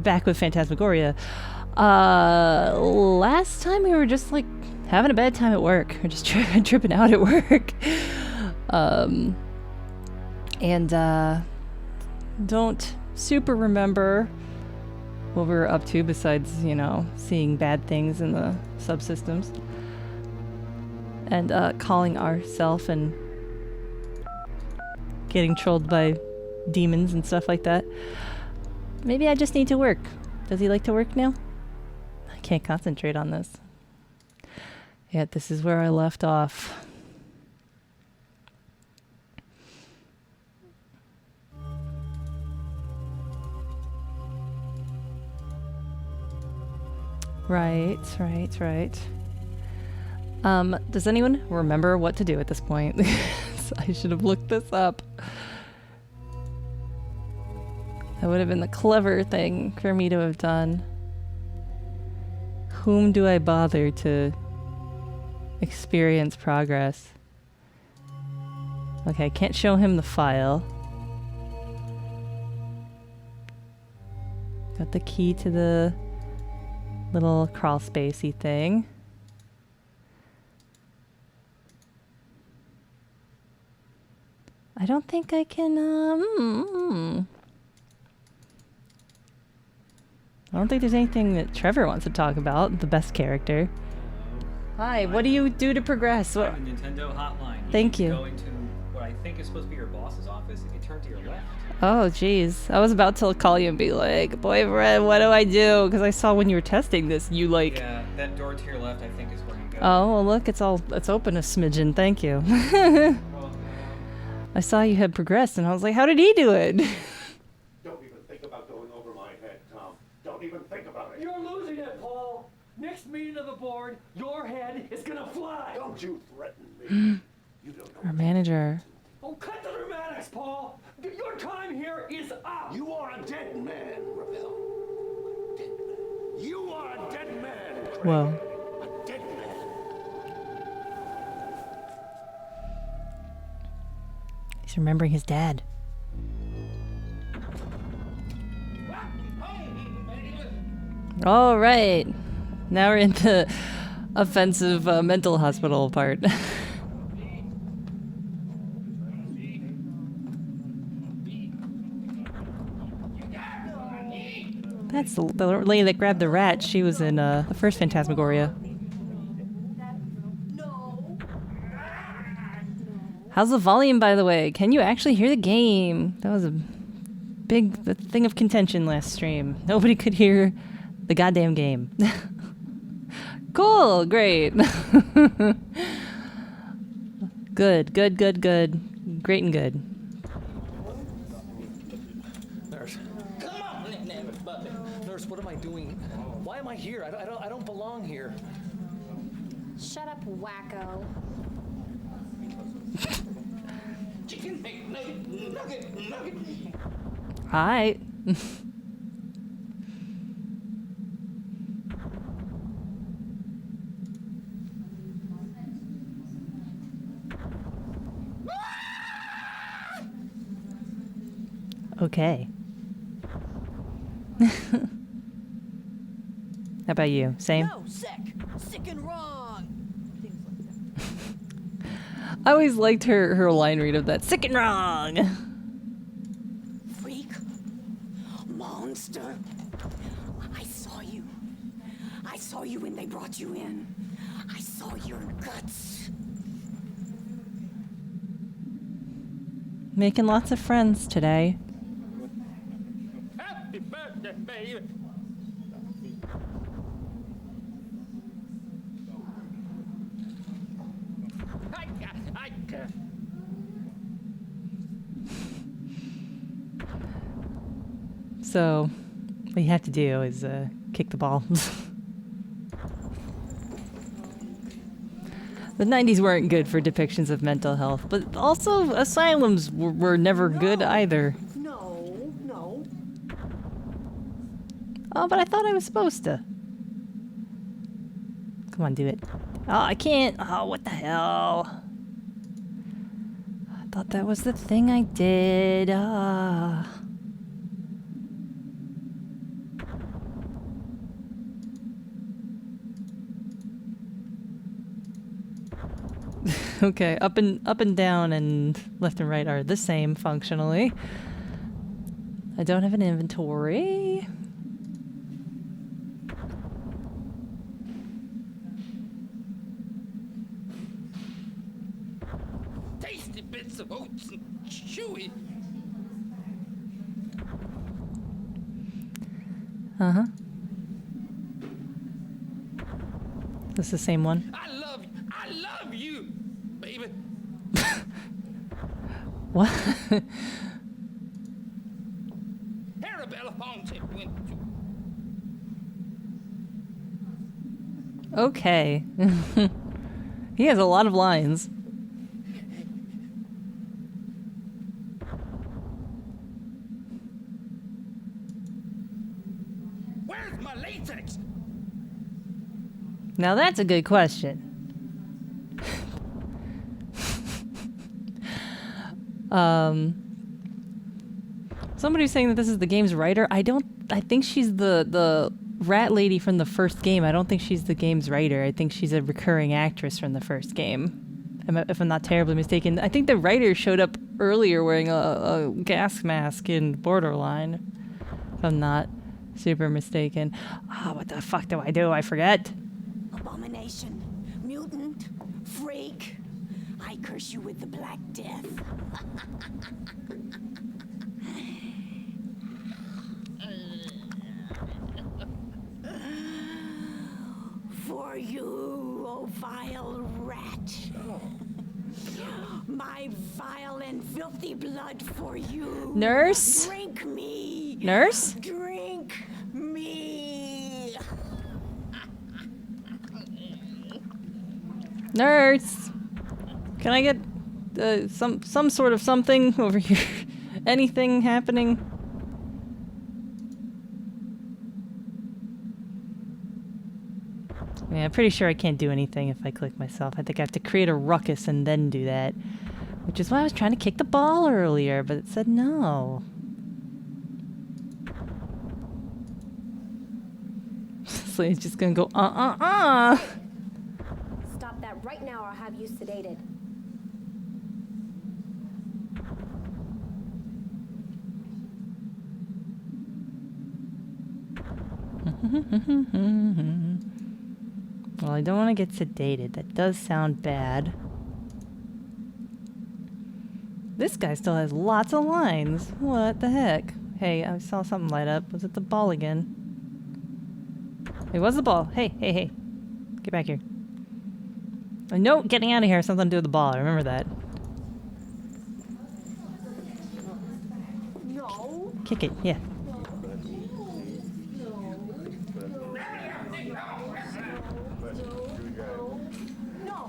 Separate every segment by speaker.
Speaker 1: back with Phantasmagoria. Last time we were just like having a bad time at work. We're just tripping out at work. Don't super remember what we were up to besides, you know, seeing bad things in the subsystems. And calling ourself and getting trolled by demons and stuff like that. Maybe I just need to work. Does he like to work now? I can't concentrate on this. Yet this is where I left off. Right. Does anyone remember what to do at this point? I should have looked this up. That would have been the clever thing for me to have done. Whom do I bother to experience progress? Okay, I can't show him the file. Got the key to the little crawl spacey thing. I don't think I can, I don't think there's anything that Trevor wants to talk about, the best character. Hi, what do you do to progress?
Speaker 2: What? Nintendo hotline.
Speaker 1: Thank you.
Speaker 2: Go into what I think is supposed to be your boss's office if you turn to your left.
Speaker 1: Oh, jeez. I was about to call you and be like, boyfriend, what do I do? Because I saw when you were testing this, you like...
Speaker 2: Yeah, that door to your left I think is where you go.
Speaker 1: Oh, well look, it's open a smidgen, thank you. I saw you had progressed and I was like, how did he do it?
Speaker 3: Don't even think about going over my head, Tom. Don't even think about it.
Speaker 4: You're losing it, Paul. Next meeting of the board, your head is gonna fly.
Speaker 3: Don't you threaten me. You don't know.
Speaker 1: Our manager.
Speaker 4: Oh, cut the dramatics, Paul. Your time here is up.
Speaker 3: You are a dead man, Ravel. A dead man. You are a dead man, Craig.
Speaker 1: Whoa.
Speaker 3: A dead man.
Speaker 1: He's remembering his dad. All right. Now we're in the offensive mental hospital part. That's the lady that grabbed the rat. She was in the first Phantasmagoria. How's the volume, by the way? Can you actually hear the game? That was a big thing of contention last stream. Nobody could hear the goddamn game. Cool, great. Good. Great and good.
Speaker 4: Nurse. Come on, Nurse, what am I doing? Why am I here? I don't belong here.
Speaker 5: Shut up, wacko.
Speaker 4: Chicken nugget.
Speaker 1: Hi. Okay. How about you? Same?
Speaker 6: No, sick and wrong.
Speaker 1: I always liked her line read of that. Sick and wrong.
Speaker 6: Freak. Monster. I saw you when they brought you in. I saw your guts.
Speaker 1: Making lots of friends today.
Speaker 4: Happy birthday, baby.
Speaker 1: So, what you have to do is kick the ball. The 90s weren't good for depictions of mental health, but also asylums were never good either.
Speaker 6: No.
Speaker 1: Oh, but I thought I was supposed to. Come on, do it. Oh, I can't. Oh, what the hell? I thought that was the thing I did. Okay, up and down and left and right are the same functionally. I don't have an inventory.
Speaker 7: Tasty bits of oats and chewy.
Speaker 1: Uh-huh. This is the same one.
Speaker 7: I love you, baby.
Speaker 1: What?
Speaker 7: Arabella Haunted went to.
Speaker 1: Okay. He has a lot of lines.
Speaker 7: Where's my latex?
Speaker 1: Now that's a good question. Somebody's saying that this is the game's writer. I think she's the rat lady from the first game. I don't think she's the game's writer. I think she's a recurring actress from the first game. If I'm not terribly mistaken. I think the writer showed up earlier wearing a gas mask in Borderline. If I'm not super mistaken. Ah, what the fuck do? I forget.
Speaker 6: Abomination, mutant, freak. I curse you with the Black Death. For you, oh vile rat. My vile and filthy blood for you.
Speaker 1: Nurse?
Speaker 6: Drink me.
Speaker 1: Nurse?
Speaker 6: Drink me.
Speaker 1: Nurse! Can I get some sort of something over here? Anything happening? Yeah, I'm pretty sure I can't do anything if I click myself. I think I have to create a ruckus and then do that. Which is why I was trying to kick the ball earlier, but it said no. So it's just gonna go,
Speaker 5: Stop that right now or I'll have you sedated.
Speaker 1: Well, I don't want to get sedated. That does sound bad. This guy still has lots of lines. What the heck? Hey, I saw something light up. Was it the ball again? It was the ball. Hey. Get back here. I know getting out of here has something to do with the ball. I remember that.
Speaker 5: No.
Speaker 1: Kick it. Yeah.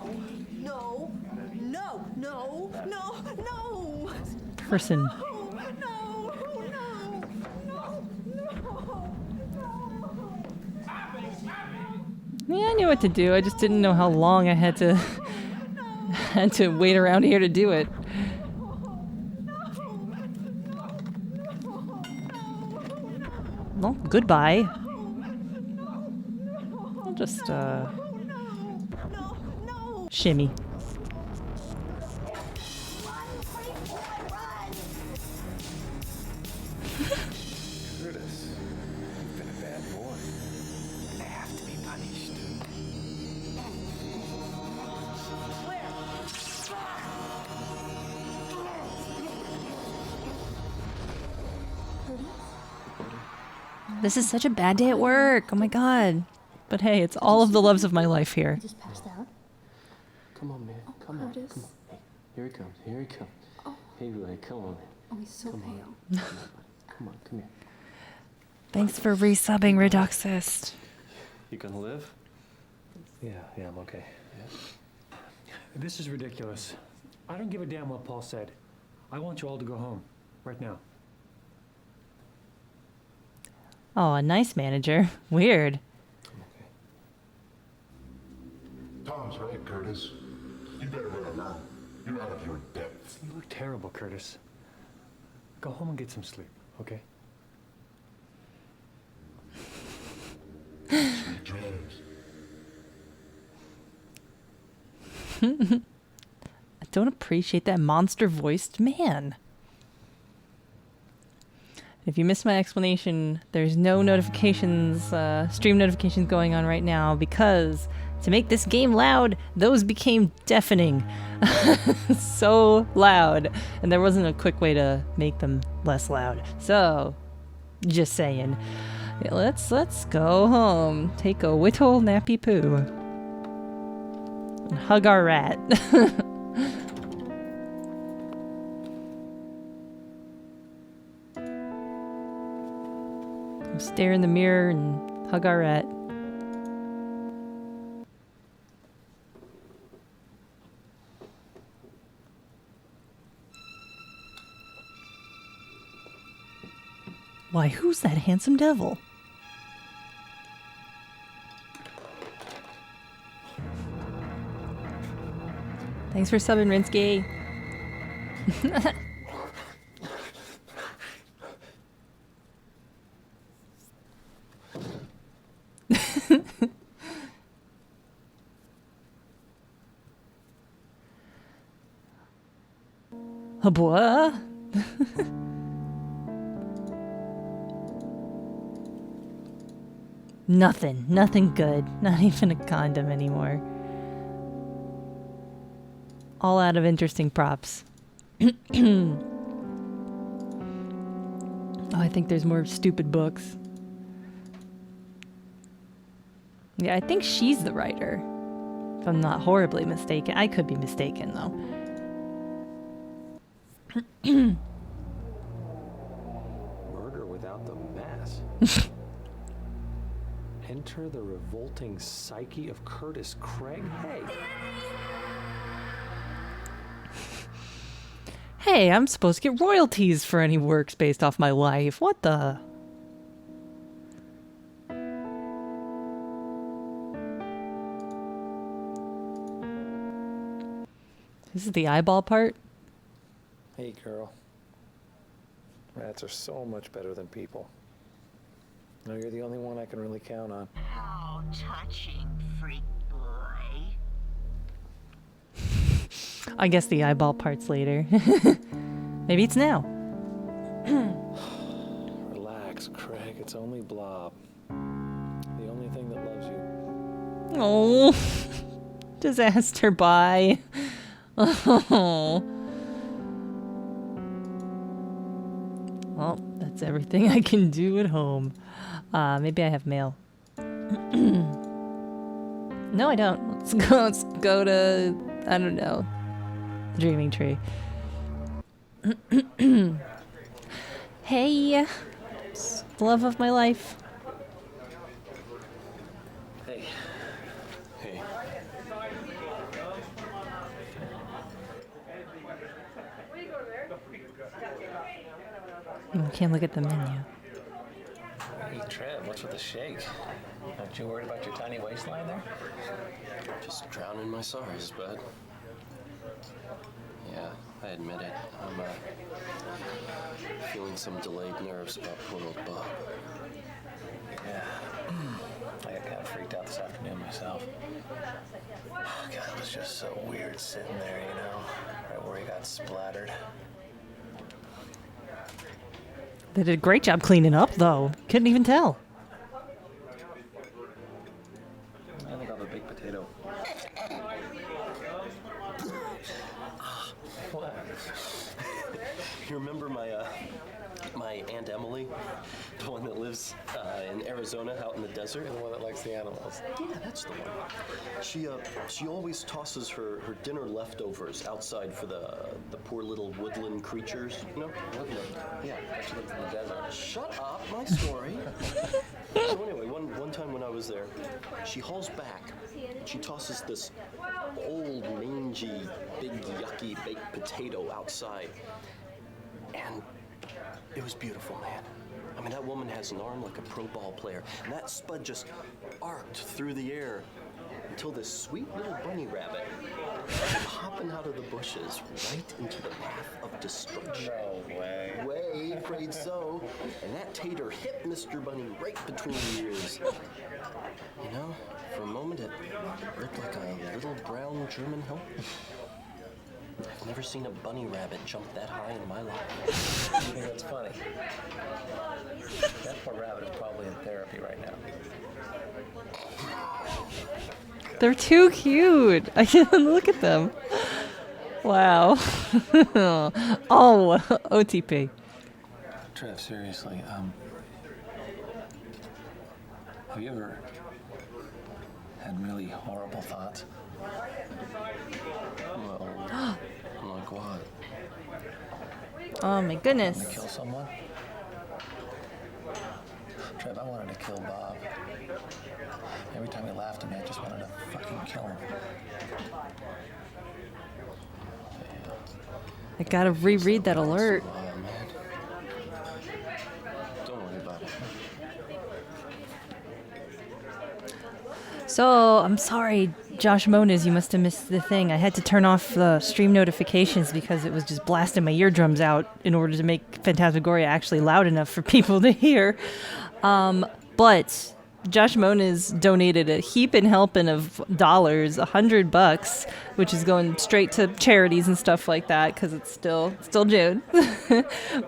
Speaker 5: No.
Speaker 1: Person. Yeah, I knew what to do. I just didn't know how long I had to wait around here to do it. Well, goodbye. I'll just shimmy.
Speaker 3: Curtis, you've been a bad boy. I have to be punished.
Speaker 1: This is such a bad day at work. Oh my god. But hey, it's all of the loves of my life here.
Speaker 8: Just passed out.
Speaker 9: Come on, man. Come on.
Speaker 8: Curtis.
Speaker 9: Come on. Hey, here he comes. Here he comes.
Speaker 8: Oh.
Speaker 9: Hey, buddy, come on.
Speaker 8: Oh, he's so
Speaker 9: Come
Speaker 8: pale.
Speaker 9: on. Come on, buddy. Come on, come here.
Speaker 1: Thanks for resubbing, Reduxist.
Speaker 9: You gonna live?
Speaker 4: Yeah, I'm okay.
Speaker 9: Yeah.
Speaker 10: This is ridiculous. I don't give a damn what Paul said. I want you all to go home. Right now.
Speaker 1: Oh, a nice manager. Weird.
Speaker 9: I'm okay.
Speaker 3: Tom's right, Curtis. You better run along. You're out of your depth.
Speaker 10: You look terrible, Curtis. Go home and get some sleep, okay?
Speaker 3: Sweet dreams.
Speaker 1: don't appreciate that monster-voiced man. If you missed my explanation, there's no notifications, stream notifications going on right now because to make this game loud, those became deafening. So loud. And there wasn't a quick way to make them less loud. So, just saying. Yeah, let's go home. Take a whittle nappy poo. And hug our rat. Stare in the mirror and hug our rat. Why, who's that handsome devil? Thanks for subbing, Rinsky. Oh boy. Nothing good. Not even a condom anymore. All out of interesting props. Oh, I think there's more stupid books. Yeah, I think she's the writer. If I'm not horribly mistaken. I could be mistaken, though.
Speaker 8: Murder without the mess. Enter the revolting psyche of Curtis Craig. Hey.
Speaker 1: Hey, I'm supposed to get royalties for any works based off my life. What the? This is the eyeball part?
Speaker 8: Hey, girl. Rats are so much better than people. No, you're the only one I can really count on.
Speaker 6: How touching, freak boy.
Speaker 1: I guess the eyeball part's later. Maybe it's now.
Speaker 8: Relax, Craig. It's only Blob. The only thing that loves you.
Speaker 1: Oh. Just asked her bye. Oh. Well, that's everything I can do at home. Maybe I have mail. No, I don't. Let's go to, I don't know, the Dreaming Tree. Hey, love of my life.
Speaker 9: Hey. Hey.
Speaker 1: Can't look at the menu.
Speaker 4: Hey, Trev, what's with the shake? Aren't you worried about your tiny waistline there?
Speaker 9: Just drowning my sorrows, bud. Yeah, I admit it. I'm feeling some delayed nerves about poor old Bob.
Speaker 4: Yeah. I got kind of freaked out this afternoon myself. Oh, God, it was just so weird sitting there, you know, right where he got splattered.
Speaker 1: They did a great job cleaning up, though. Couldn't even tell.
Speaker 9: I think I'll have a baked potato.
Speaker 4: What?
Speaker 9: You remember my Aunt Emily? The one that lives in Arizona out in the desert?
Speaker 4: The one that likes the animals.
Speaker 9: Yeah, that's the one. She always tosses her dinner leftovers outside for the poor little woodland creatures. You know?
Speaker 4: Woodland.
Speaker 9: Yeah.
Speaker 4: She lives in the desert.
Speaker 9: Shut up, my story. So anyway, one time when I was there, she hauls back. She tosses this old, mangy, big, yucky baked potato outside. And it was beautiful, man. I mean, that woman has an arm like a pro ball player, and that spud just arced through the air until this sweet little bunny rabbit came hopping out of the bushes right into the path of destruction.
Speaker 4: No way.
Speaker 9: Way, afraid so. And that tater hit Mr. Bunny right between the ears. You know, for a moment it looked like a little brown German help. I've never seen a bunny rabbit jump that high in my life.
Speaker 8: You think that's funny? That poor rabbit is probably in therapy right now.
Speaker 1: They're too cute. I can't look at them. Wow. Oh, OTP.
Speaker 8: Trev, seriously, have you ever had really horrible thoughts?
Speaker 9: Well, like what?
Speaker 1: Oh my goodness.
Speaker 8: To kill someone? Trev, I wanted to kill Bob. Every time he laughed at me, I just wanted to fucking kill him.
Speaker 1: I gotta reread that alert.
Speaker 9: Man. Don't worry about it.
Speaker 1: So, I'm sorry, Josh Moniz, you must have missed the thing. I had to turn off the stream notifications because it was just blasting my eardrums out in order to make Phantasmagoria actually loud enough for people to hear. But Josh Moniz donated a heaping helping of dollars, $100, which is going straight to charities and stuff like that because it's still June.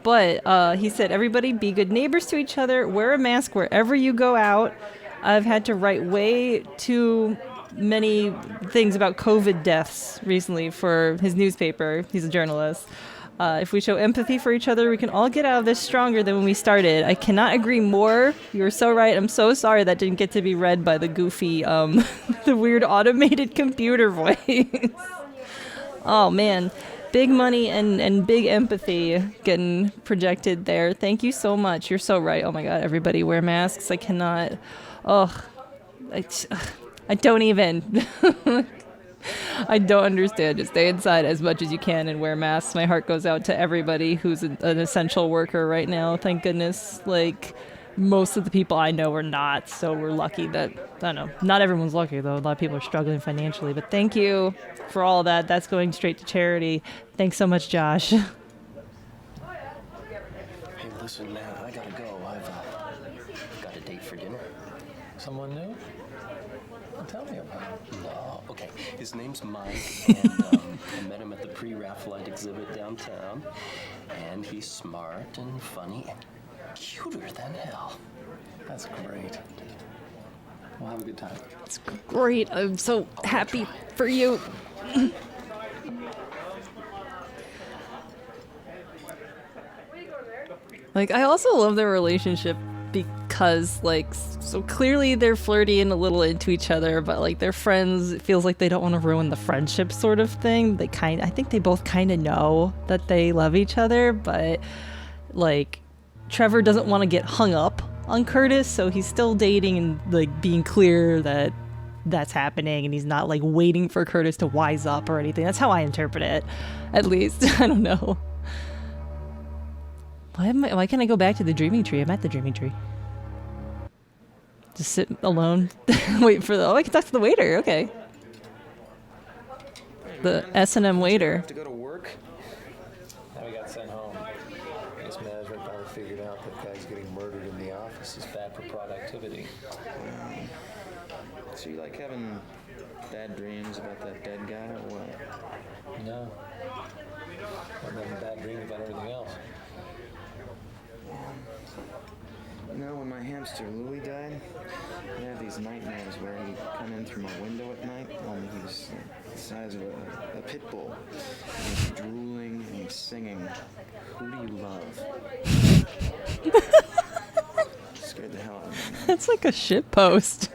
Speaker 1: But he said, everybody be good neighbors to each other, wear a mask wherever you go out. I've had to write way too many things about COVID deaths recently for his newspaper. He's a journalist. If we show empathy for each other, we can all get out of this stronger than when we started. I cannot agree more. You're so right. I'm so sorry that didn't get to be read by the goofy, the weird automated computer voice. Oh, man. Big money and big empathy getting projected there. Thank you so much. You're so right. Oh, my God. Everybody wear masks. I cannot. Oh, I don't even. I don't understand. Just stay inside as much as you can and wear masks. My heart goes out to everybody who's an essential worker right now. Thank goodness. Like, most of the people I know are not, so we're lucky that, I don't know, not everyone's lucky, though. A lot of people are struggling financially. But thank you for all that. That's going straight to charity. Thanks so much, Josh.
Speaker 9: Hey, listen, man, I gotta go. I've got a date for dinner.
Speaker 8: Someone new? Well, tell me about it.
Speaker 9: No, okay. His name's Mike, and I met him at the pre-Raphaelite exhibit downtown. And he's smart and funny and cuter than hell.
Speaker 8: That's great. We'll have a good time.
Speaker 1: It's great. I'm so happy for you. Like, I also love their relationship because, like, so clearly they're flirty and a little into each other, but, like, they're friends. It feels like they don't want to ruin the friendship sort of thing. I think they both kind of know that they love each other, but, like, Trevor doesn't want to get hung up on Curtis, so he's still dating and, like, being clear that that's happening, and he's not, like, waiting for Curtis to wise up or anything. That's how I interpret it, at least. I don't know. Why can't I go back to the Dreaming Tree? I'm at the Dreaming Tree. Just sit alone, wait for I can talk to the waiter. Okay. The S&M waiter.
Speaker 8: Have to go to work? Now we got sent home. I guess management finally figured out that guys getting murdered in the office is bad for productivity.
Speaker 11: So you like having bad dreams about that dead guy or what?
Speaker 8: No. I'm having bad dreams about everything else.
Speaker 11: You know, when my hamster Louie died, I had these nightmares where he'd come in through my window at night, only he was the size of a pit bull. And he's drooling and he's singing, "Who do you love?" Scared the hell out of me.
Speaker 1: That's like a shit post.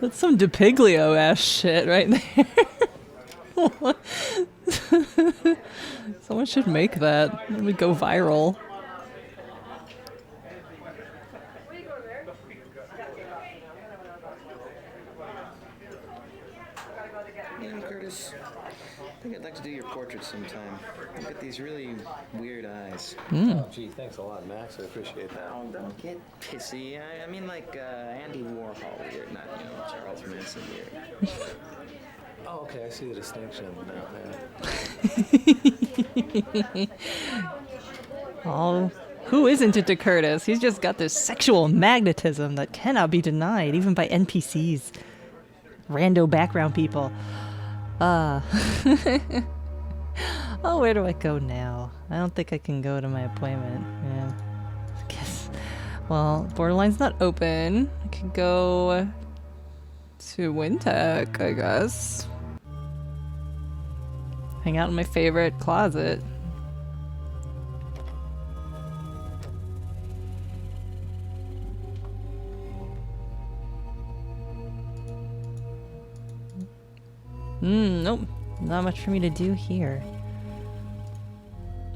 Speaker 1: That's some DePiglio-ass shit right there. Someone should make that. It would go viral.
Speaker 11: You know, Curtis, I think I'd like to do your portrait sometime. You've got these really weird eyes.
Speaker 8: Oh, gee, thanks a lot, Max. I appreciate that.
Speaker 11: Oh, don't get pissy. I mean, like Andy Warhol weird, not, you know, Charles Manson weird.
Speaker 8: Oh, okay, I see the distinction now.
Speaker 1: Oh, who isn't into Curtis? He's just got this sexual magnetism that cannot be denied, even by NPCs. Rando background people. Oh, where do I go now? I don't think I can go to my appointment. Yeah. I guess. Well, Borderline's not open. I could go to Wintech, I guess. Hang out in my favorite closet. Nope. Not much for me to do here.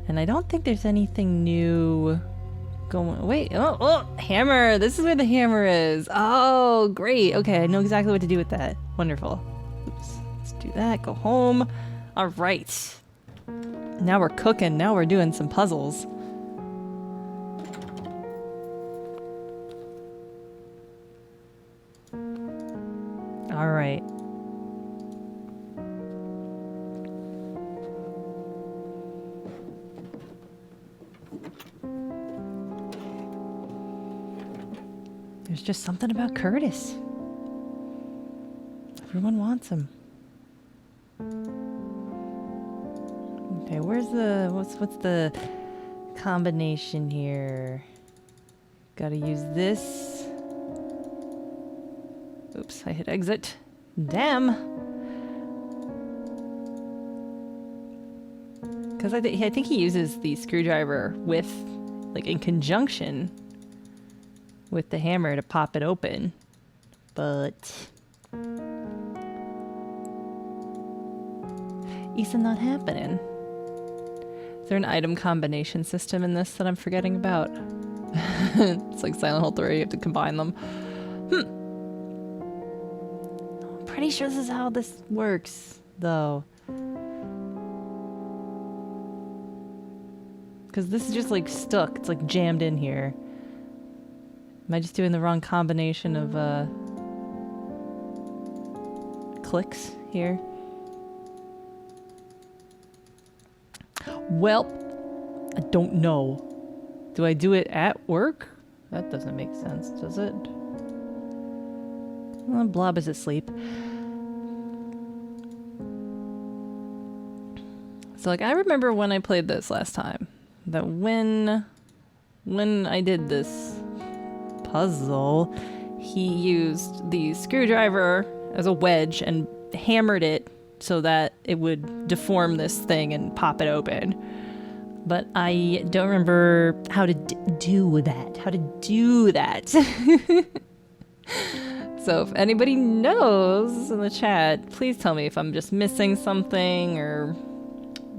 Speaker 1: And I don't think there's anything new going. Wait, oh, hammer! This is where the hammer is. Oh, great. Okay, I know exactly what to do with that. Wonderful. Oops. Let's do that. Go home. All right. Now we're cooking. Now we're doing some puzzles. All right. There's just something about Curtis. Everyone wants him. Okay, where's the what's the combination here? Gotta use this. Oops, I hit exit. Damn. Because I think he uses the screwdriver with, like, in conjunction with the hammer to pop it open, but it's not happening. Is there an item combination system in this that I'm forgetting about? It's like Silent Hill 3, you have to combine them. I'm pretty sure this is how this works, though. Because this is just like stuck, it's like jammed in here. Am I just doing the wrong combination of clicks here? Well, I don't know. Do I do it at work? That doesn't make sense, does it? Well, Blob is asleep. So, like, I remember when I played this last time, that when I did this puzzle, he used the screwdriver as a wedge and hammered it so that it would deform this thing and pop it open. But I don't remember how to do that. So if anybody knows in the chat, please tell me if I'm just missing something or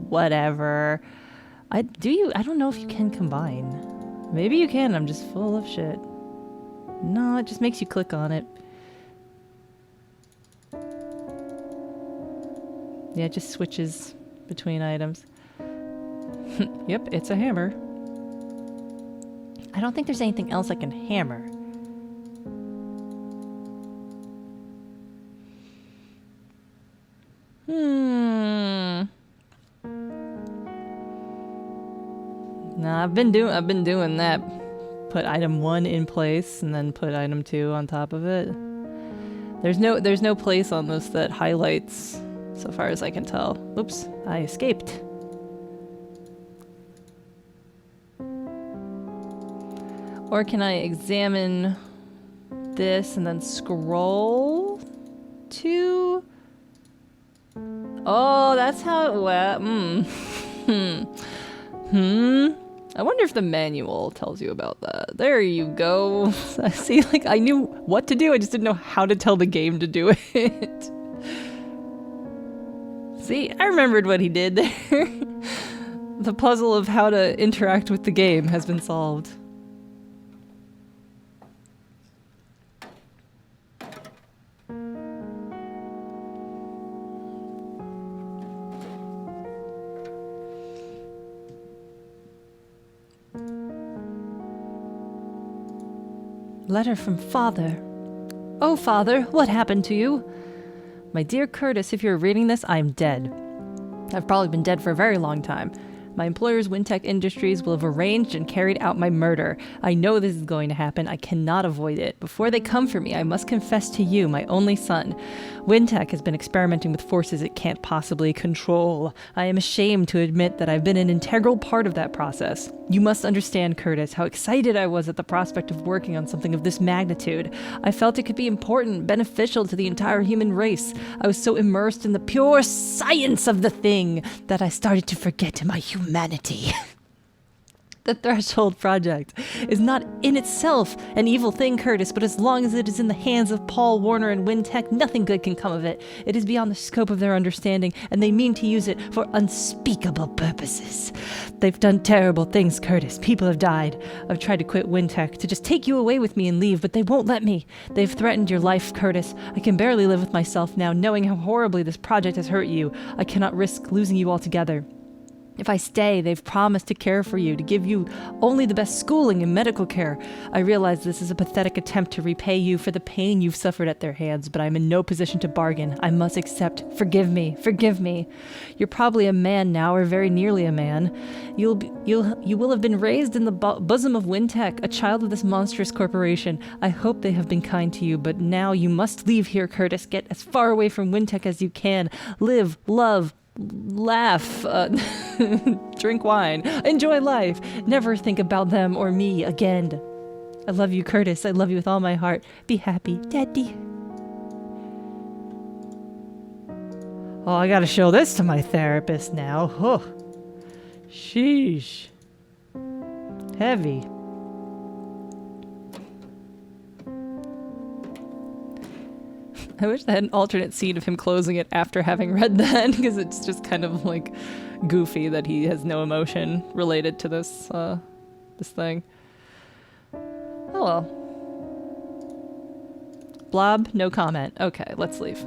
Speaker 1: whatever. I don't know if you can combine. Maybe you can, I'm just full of shit. No, it just makes you click on it. Yeah, it just switches between items. Yep, it's a hammer. I don't think there's anything else I can hammer. Nah, I've been doing that. Put item 1 in place and then put item 2 on top of it. There's no place on this that highlights, so far as I can tell. Oops, I escaped. Or can I examine this and then scroll to? Oh, that's how it went. I wonder if the manual tells you about that. There you go. See, like, I knew what to do, I just didn't know how to tell the game to do it. See, I remembered what he did there. The puzzle of how to interact with the game has been solved. Letter from Father. Oh, Father, what happened to you? My dear Curtis, if you're reading this, I'm dead. I've probably been dead for a very long time. My employers, Wintech Industries, will have arranged and carried out my murder. I know this is going to happen. I cannot avoid it. Before they come for me, I must confess to you, my only son. Wintech has been experimenting with forces it can't possibly control. I am ashamed to admit that I've been an integral part of that process. You must understand, Curtis, how excited I was at the prospect of working on something of this magnitude. I felt it could be important, beneficial to the entire human race. I was so immersed in the pure science of the thing that I started to forget my humanity. The Threshold Project is not in itself an evil thing, Curtis, but as long as it is in the hands of Paul Warner and Wintech, nothing good can come of it. It is beyond the scope of their understanding, and they mean to use it for unspeakable purposes. They've done terrible things, Curtis. People have died. I've tried to quit Wintech, to just take you away with me and leave, but they won't let me. They've threatened your life, Curtis. I can barely live with myself now, knowing how horribly this project has hurt you. I cannot risk losing you altogether. If I stay, they've promised to care for you, to give you only the best schooling and medical care. I realize this is a pathetic attempt to repay you for the pain you've suffered at their hands, but I'm in no position to bargain. I must accept. Forgive me. Forgive me. You're probably a man now, or very nearly a man. You will have been raised in the bosom of Wintech, a child of this monstrous corporation. I hope they have been kind to you, but now you must leave here, Curtis. Get as far away from Wintech as you can. Live, love, laugh, drink wine, enjoy life. Never think about them or me again. I love you, Curtis. I love you with all my heart. Be happy, Daddy. Oh, I gotta show this to my therapist now. Oh, sheesh. Heavy. I wish I had an alternate scene of him closing it after having read that, because it's just kind of like goofy that he has no emotion related to this this thing. Oh well. Blob, no comment. Okay, let's leave.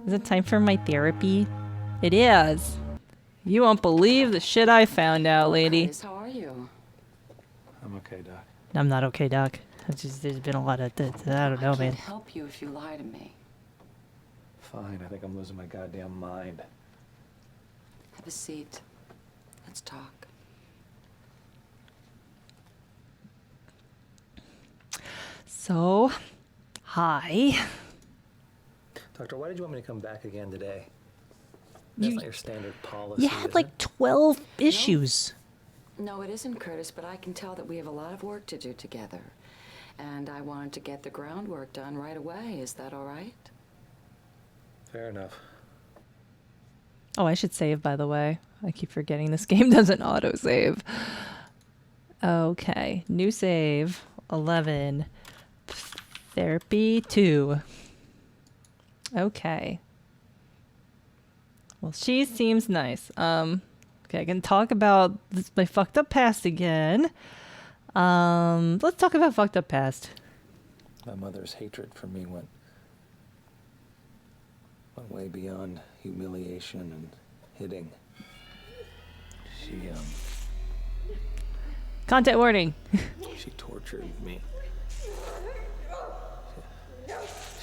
Speaker 1: Is it time for my therapy? It is. You won't believe the shit I found out, lady.
Speaker 12: How are you?
Speaker 8: I'm okay, Doc.
Speaker 1: I'm not okay, Doc. It's just, there's been a lot of, I don't know,
Speaker 12: I
Speaker 1: man.
Speaker 12: can't help you if you lie to me.
Speaker 8: Fine, I think I'm losing my goddamn mind.
Speaker 12: Have a seat. Let's talk.
Speaker 1: So, hi.
Speaker 8: Doctor, why did you want me to come back again today? That's not your standard policy.
Speaker 1: You had like 12 issues.
Speaker 12: No, it isn't, Curtis, but I can tell that we have a lot of work to do together. And I wanted to get the groundwork done right away. Is that all right?
Speaker 8: Fair enough.
Speaker 1: Oh, I should save, by the way. I keep forgetting this game doesn't auto-save. Okay, new save, 11. Therapy, 2. Okay. Well, she seems nice. Okay, I can talk about my fucked up past again. Let's talk about fucked up past.
Speaker 8: My mother's hatred for me went way beyond humiliation and hitting. She,
Speaker 1: Content warning.
Speaker 8: she tortured me.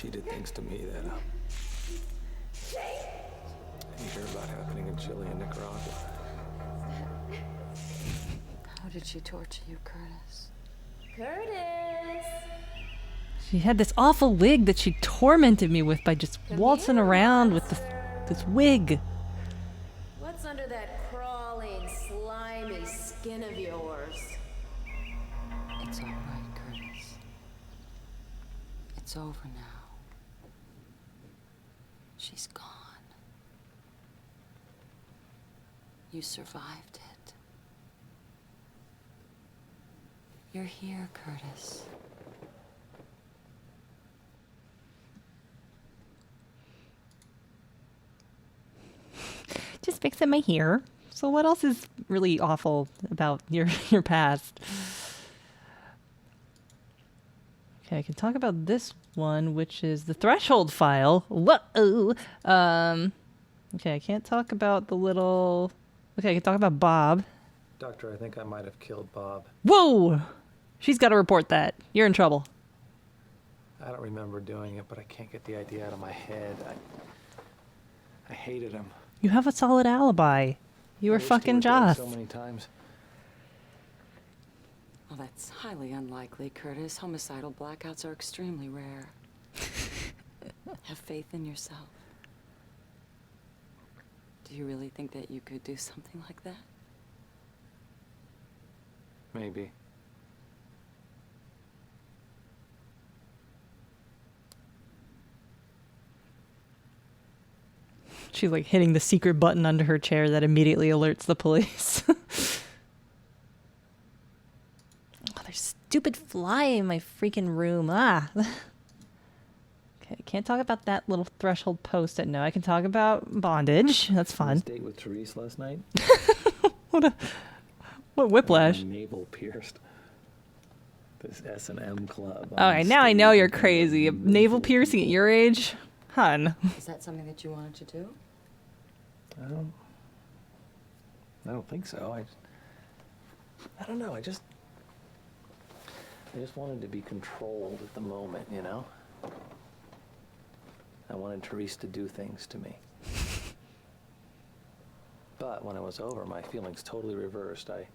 Speaker 8: She did things to me that, you hear about happening in Chile and Nicaragua.
Speaker 12: How did she torture you, Curtis?
Speaker 5: Curtis!
Speaker 1: She had this awful wig that she tormented me with by just waltzing around with this wig.
Speaker 5: What's under that crawling, slimy skin of yours?
Speaker 12: It's all right, Curtis. It's over now. She's gone. You survived it. You're here, Curtis.
Speaker 1: Just fixing my hair. So what else is really awful about your past? Okay, I can talk about this one, which is the Threshold file. Whoa! Okay, I can't talk about the little... Okay, I can talk about Bob.
Speaker 8: Doctor, I think I might have killed Bob.
Speaker 1: Whoa! She's got to report that. You're in trouble.
Speaker 8: I don't remember doing it, but I can't get the idea out of my head. I hated him.
Speaker 1: You have a solid alibi. You were fucking
Speaker 8: Joss.
Speaker 1: Joss.
Speaker 8: So many times.
Speaker 12: Well, that's highly unlikely, Curtis. Homicidal blackouts are extremely rare. Have faith in yourself. Do you really think that you could do something like that?
Speaker 8: Maybe.
Speaker 1: She's like hitting the secret button under her chair that immediately alerts the police. Oh, there's stupid fly in my freaking room. Ah. Okay, can't talk about that little threshold post. No, I can talk about bondage. That's fun.
Speaker 8: Date with Therese last night.
Speaker 1: What whiplash?
Speaker 8: Navel pierced. This S&M club.
Speaker 1: All right, now I know you're crazy. A navel piercing at your age? Hun.
Speaker 12: Is that something that you wanted to do?
Speaker 8: I don't think so. I don't know. I just wanted to be controlled at the moment, you know? I wanted Therese to do things to me. But when it was over, my feelings totally reversed. I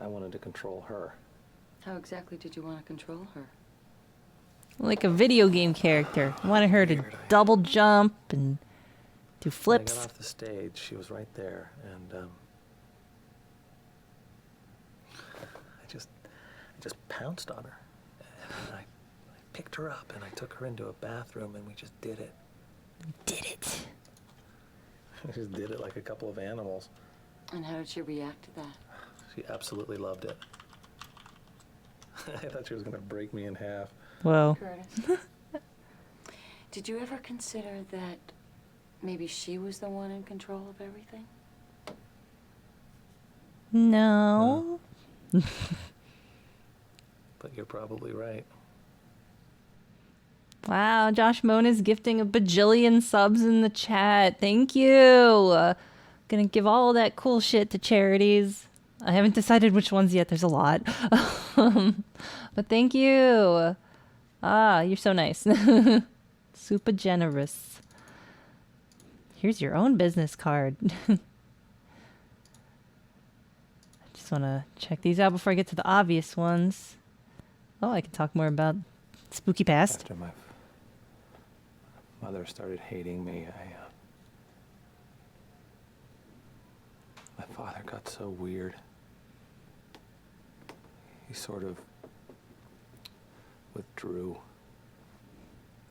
Speaker 8: wanted to control her.
Speaker 12: How exactly did you want to control her?
Speaker 1: Like a video game character. I wanted her to double jump and do flips.
Speaker 8: When I got off the stage, she was right there, and I just pounced on her. And I picked her up and I took her into a bathroom and we just did it.
Speaker 1: Did it.
Speaker 8: We just did it like a couple of animals.
Speaker 12: And how did she react to that?
Speaker 8: She absolutely loved it. I thought she was going to break me in half.
Speaker 1: Whoa.
Speaker 12: Curtis, did you ever consider that maybe she was the one in control of everything?
Speaker 1: No.
Speaker 8: But you're probably right.
Speaker 1: Wow, Josh Moan is gifting a bajillion subs in the chat. Thank you. Gonna give all that cool shit to charities. I haven't decided which ones yet. There's a lot. But thank you. Ah, you're so nice. Super generous. Here's your own business card. I just want to check these out before I get to the obvious ones. Oh, I can talk more about spooky past.
Speaker 8: After my mother started hating me, my father got so weird. He sort of withdrew.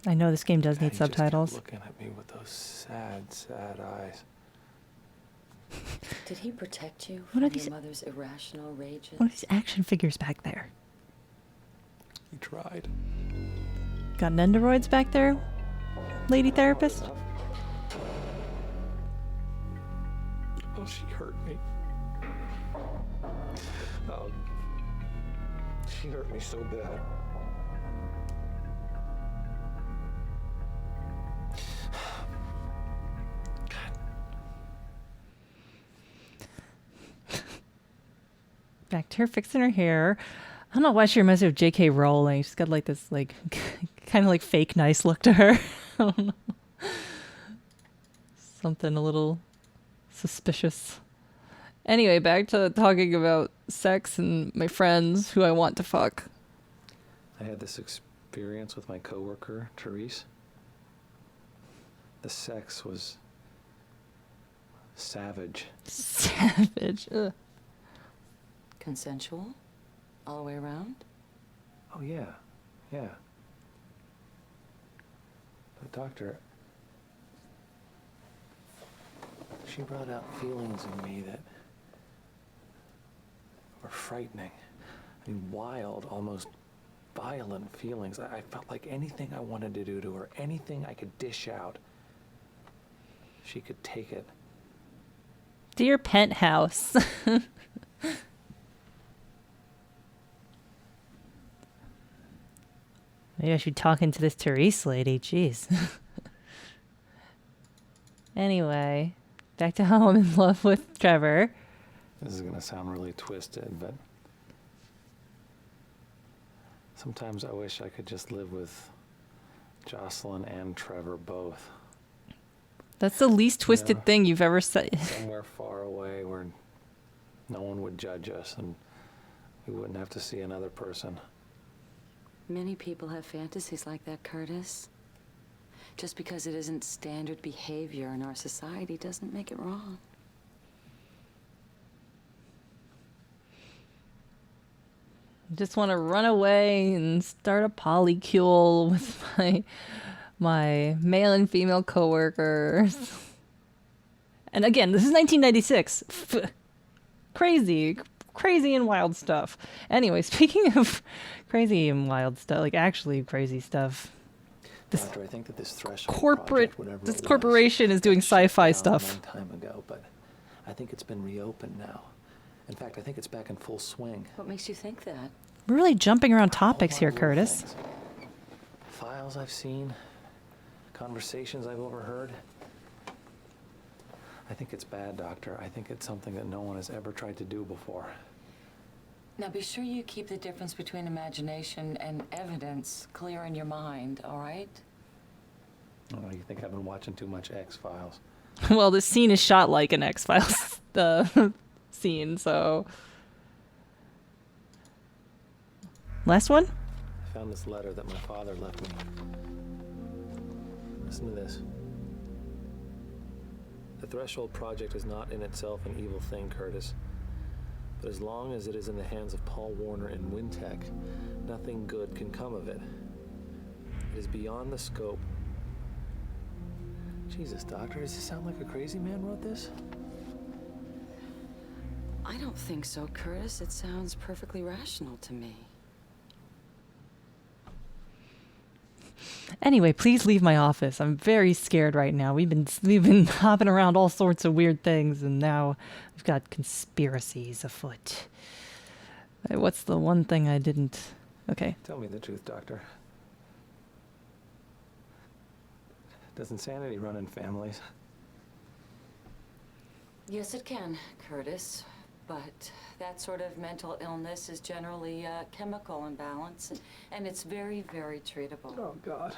Speaker 1: I know this game does need
Speaker 8: And he just kept
Speaker 1: subtitles.
Speaker 8: looking at me with those sad, sad eyes.
Speaker 12: Did he protect you
Speaker 1: What
Speaker 12: from
Speaker 1: are these-
Speaker 12: your mother's irrational rages?
Speaker 1: What are these action figures back there?
Speaker 8: He tried.
Speaker 1: Got Nendoroids back there, lady therapist?
Speaker 8: Oh, she hurt me. Oh, she hurt me so bad.
Speaker 1: Back to her fixing her hair. I don't know why she reminds me of J.K. Rowling. She's got like this like kind of like fake nice look to her. I don't know. Something a little suspicious. Anyway, back to talking about sex and my friends who I want to fuck.
Speaker 8: I had this experience with my coworker, Therese. The sex was savage.
Speaker 1: Savage. Ugh.
Speaker 12: Consensual? All the way around?
Speaker 8: Oh, yeah. Yeah. The doctor, she brought out feelings in me that were frightening. I mean, wild, almost violent feelings. I felt like anything I wanted to do to her, anything I could dish out, she could take it.
Speaker 1: Dear Penthouse. Maybe I should talk into this Therese lady. Jeez. Anyway, back to how I'm in love with Trevor.
Speaker 8: This is going to sound really twisted, but sometimes I wish I could just live with Jocelyn and Trevor both.
Speaker 1: That's the least twisted thing you've ever said.
Speaker 8: Somewhere far away where no one would judge us, and he wouldn't have to see another person.
Speaker 12: Many people have fantasies like that, Curtis. Just because it isn't standard behavior in our society doesn't make it wrong.
Speaker 1: Just want to run away and start a polycule with my male and female coworkers. And again, this is 1996. Crazy and wild stuff. Anyway, speaking of crazy and wild stuff, like actually crazy stuff.
Speaker 8: Doctor, I think that this threshold
Speaker 1: corporation is doing sci-fi stuff.
Speaker 8: A long time ago, but I think it's been reopened now. In fact, I think it's back in full swing.
Speaker 12: What makes you think that?
Speaker 1: We're really jumping around topics here, Curtis.
Speaker 8: Things. Files I've seen, conversations I've overheard. I think it's bad, Doctor. I think it's something that no one has ever tried to do before.
Speaker 12: Now be sure you keep the difference between imagination and evidence clear in your mind, all right?
Speaker 8: Oh, you think I've been watching too much X-Files?
Speaker 1: Well, this scene is shot like an X-Files scene, so... Last one?
Speaker 8: I found this letter that my father left me. Listen to this. The Threshold Project is not in itself an evil thing, Curtis. But as long as it is in the hands of Paul Warner and Wintech, nothing good can come of it. It is beyond the scope. Jesus, Doctor, does this sound like a crazy man wrote this?
Speaker 12: I don't think so, Curtis. It sounds perfectly rational to me.
Speaker 1: Anyway, please leave my office. I'm very scared right now. We've been hopping around all sorts of weird things, and now we've got conspiracies afoot. What's the one thing I didn't... Okay.
Speaker 8: Tell me the truth, Doctor. Does insanity run in families?
Speaker 12: Yes, it can, Curtis. But that sort of mental illness is generally a chemical imbalance, and it's very, very treatable.
Speaker 8: Oh, God.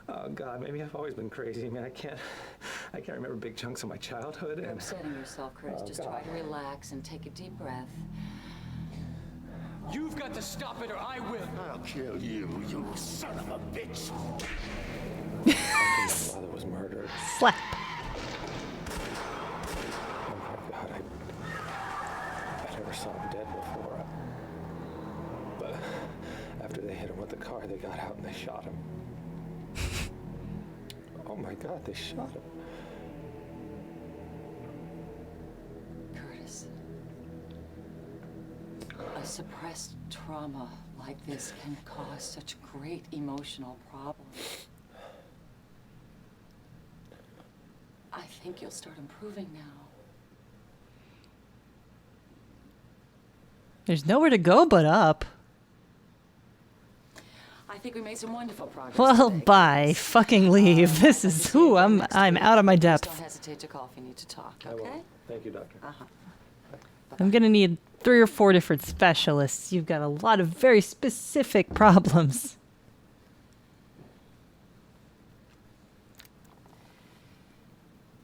Speaker 8: Oh, God, maybe I've always been crazy. I mean, I can't remember big chunks of my childhood.
Speaker 12: You're upsetting yourself, Curtis. Just try to relax and take a deep breath.
Speaker 7: You've got to stop it or I will.
Speaker 3: I'll kill you, you son of a bitch.
Speaker 8: My father was murdered.
Speaker 1: Slap.
Speaker 8: I never saw him dead before. But after they hit him with the car, they got out and they shot him. Oh my God, they shot him.
Speaker 12: Curtis, a suppressed trauma like this can cause such great emotional problems. I think you'll start improving now.
Speaker 1: There's nowhere to go but up.
Speaker 12: I think we made some wonderful progress.
Speaker 1: Well,
Speaker 12: today.
Speaker 1: bye. Fucking leave. This is... Ooh, I'm out of my depth.
Speaker 12: Don't hesitate to call if you need to talk,
Speaker 8: I will.
Speaker 12: okay?
Speaker 8: Thank you, Doctor.
Speaker 1: I'm gonna need 3 or 4 different specialists. You've got a lot of very specific problems.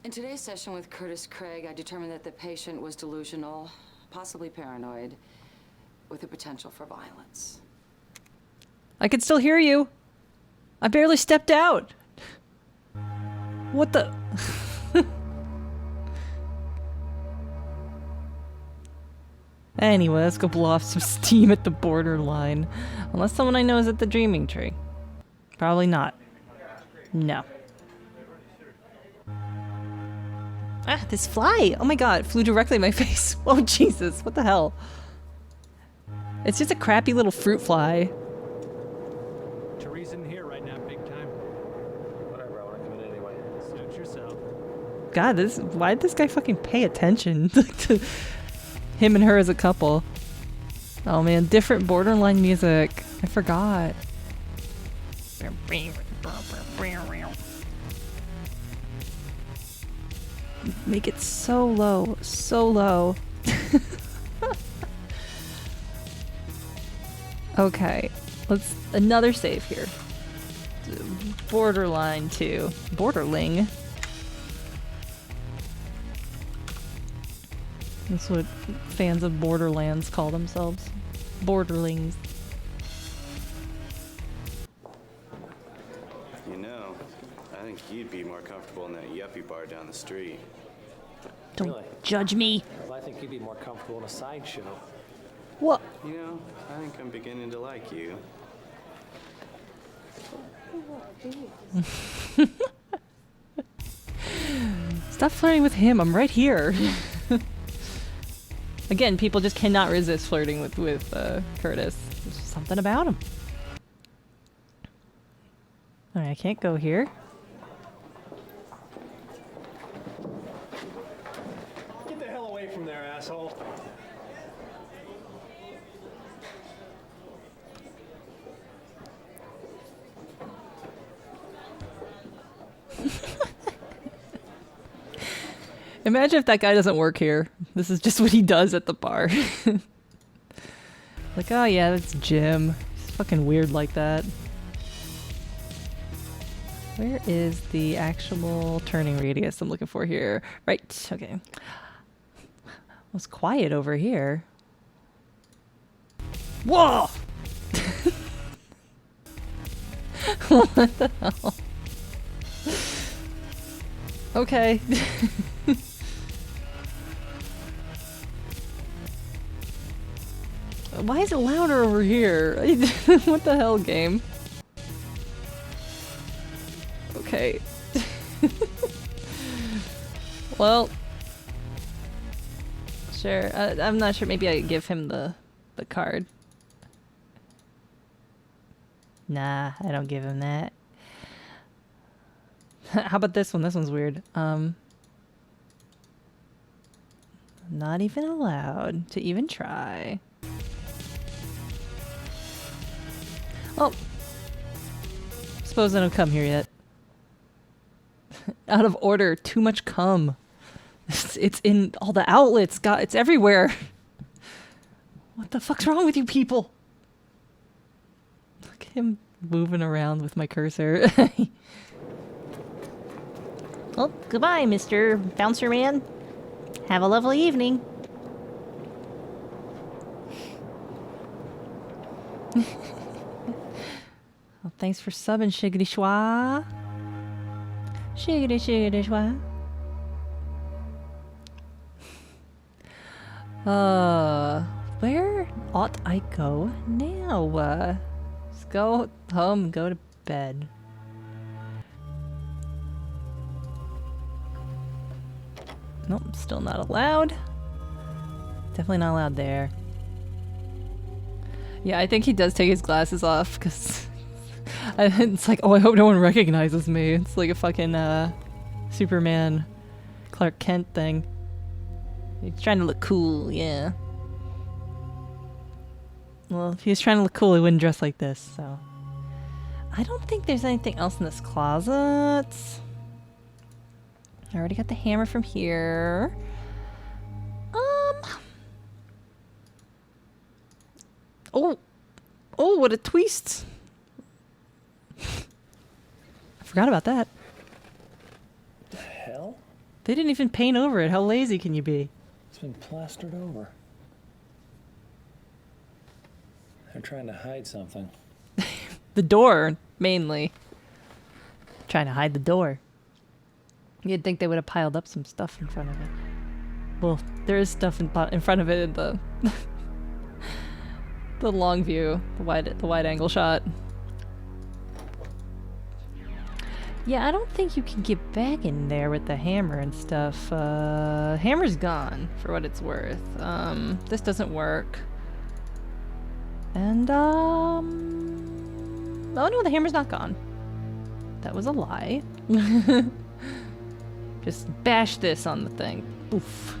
Speaker 12: In today's session with Curtis Craig, I determined that the patient was delusional, possibly paranoid, with the potential for violence.
Speaker 1: I can still hear you. I barely stepped out. What the... Anyway, let's go blow off some steam at the borderline. Unless someone I know is at the Dreaming Tree. Probably not. No. Ah, this fly! Oh my God, it flew directly in my face. Oh Jesus, what the hell? It's just a crappy little fruit fly.
Speaker 10: Teresa's in here right now, big time.
Speaker 8: Whatever, I want to come in anyway.
Speaker 10: Suit yourself.
Speaker 1: God, why did this guy fucking pay attention to him and her as a couple? Oh man, different borderline music. I forgot. Make it so low, so low. Okay, let's another save here. Borderline 2. Borderling. That's what fans of Borderlands call themselves. Borderlings.
Speaker 13: You know, I think you'd be more comfortable in that yuppie bar down the street.
Speaker 1: Don't
Speaker 8: Really?
Speaker 1: judge me.
Speaker 8: Well, I think you'd be more comfortable in a sideshow.
Speaker 1: What?
Speaker 13: You know, I think I'm beginning to like you.
Speaker 1: Stop flirting with him. I'm right here. Again, people just cannot resist flirting with Curtis. There's just something about him. Alright, I can't go here.
Speaker 10: Get the hell away from there, asshole.
Speaker 1: Imagine if that guy doesn't work here. This is just what he does at the bar. Like, oh yeah, that's Jim. He's fucking weird like that. Where is the actual turning radius I'm looking for here? Right, okay. It was quiet over here. Whoa! What the hell? Okay. Why is it louder over here? What the hell, game? Okay. Well, sure. I'm not sure. Maybe I give him the card. Nah, I don't give him that. How about this one? This one's weird. Not even allowed to even try. Oh. Suppose I don't come here yet. Out of order. Too much cum. It's in all the outlets. God, it's everywhere. What the fuck's wrong with you people? Look at him moving around with my cursor. Well, goodbye, Mr. Bouncer Man. Have a lovely evening. Well, thanks for subbing, Shiggity Schwa. Shiggity Shiggity Schwa. Where ought I go now? Just go home and go to bed. Nope, still not allowed. Definitely not allowed there. Yeah, I think he does take his glasses off because it's like, oh, I hope no one recognizes me. It's like a fucking Superman Clark Kent thing. He's trying to look cool, yeah. Well, if he was trying to look cool, he wouldn't dress like this, so. I don't think there's anything else in this closet. I already got the hammer from here. Oh, what a twist. I forgot about that.
Speaker 8: The hell?
Speaker 1: They didn't even paint over it. How lazy can you be?
Speaker 8: It's been plastered over. They're trying to hide something.
Speaker 1: The door, mainly. Trying to hide the door. You'd think they would have piled up some stuff in front of it. Well, there is stuff in front of it in the the long view, the wide angle shot. Yeah, I don't think you can get back in there with the hammer and stuff. Hammer's gone for what it's worth. This doesn't work. And oh no, the hammer's not gone. That was a lie. Just bash this on the thing. Oof.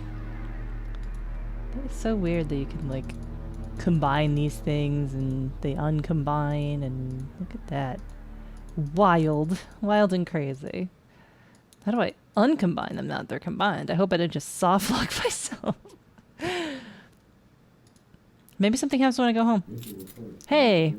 Speaker 1: That is so weird that you can like combine these things and they uncombine, and look at that. Wild and crazy. How do I uncombine them now that they're combined? I hope I didn't just soft lock myself. Maybe something happens when I go home. Hey.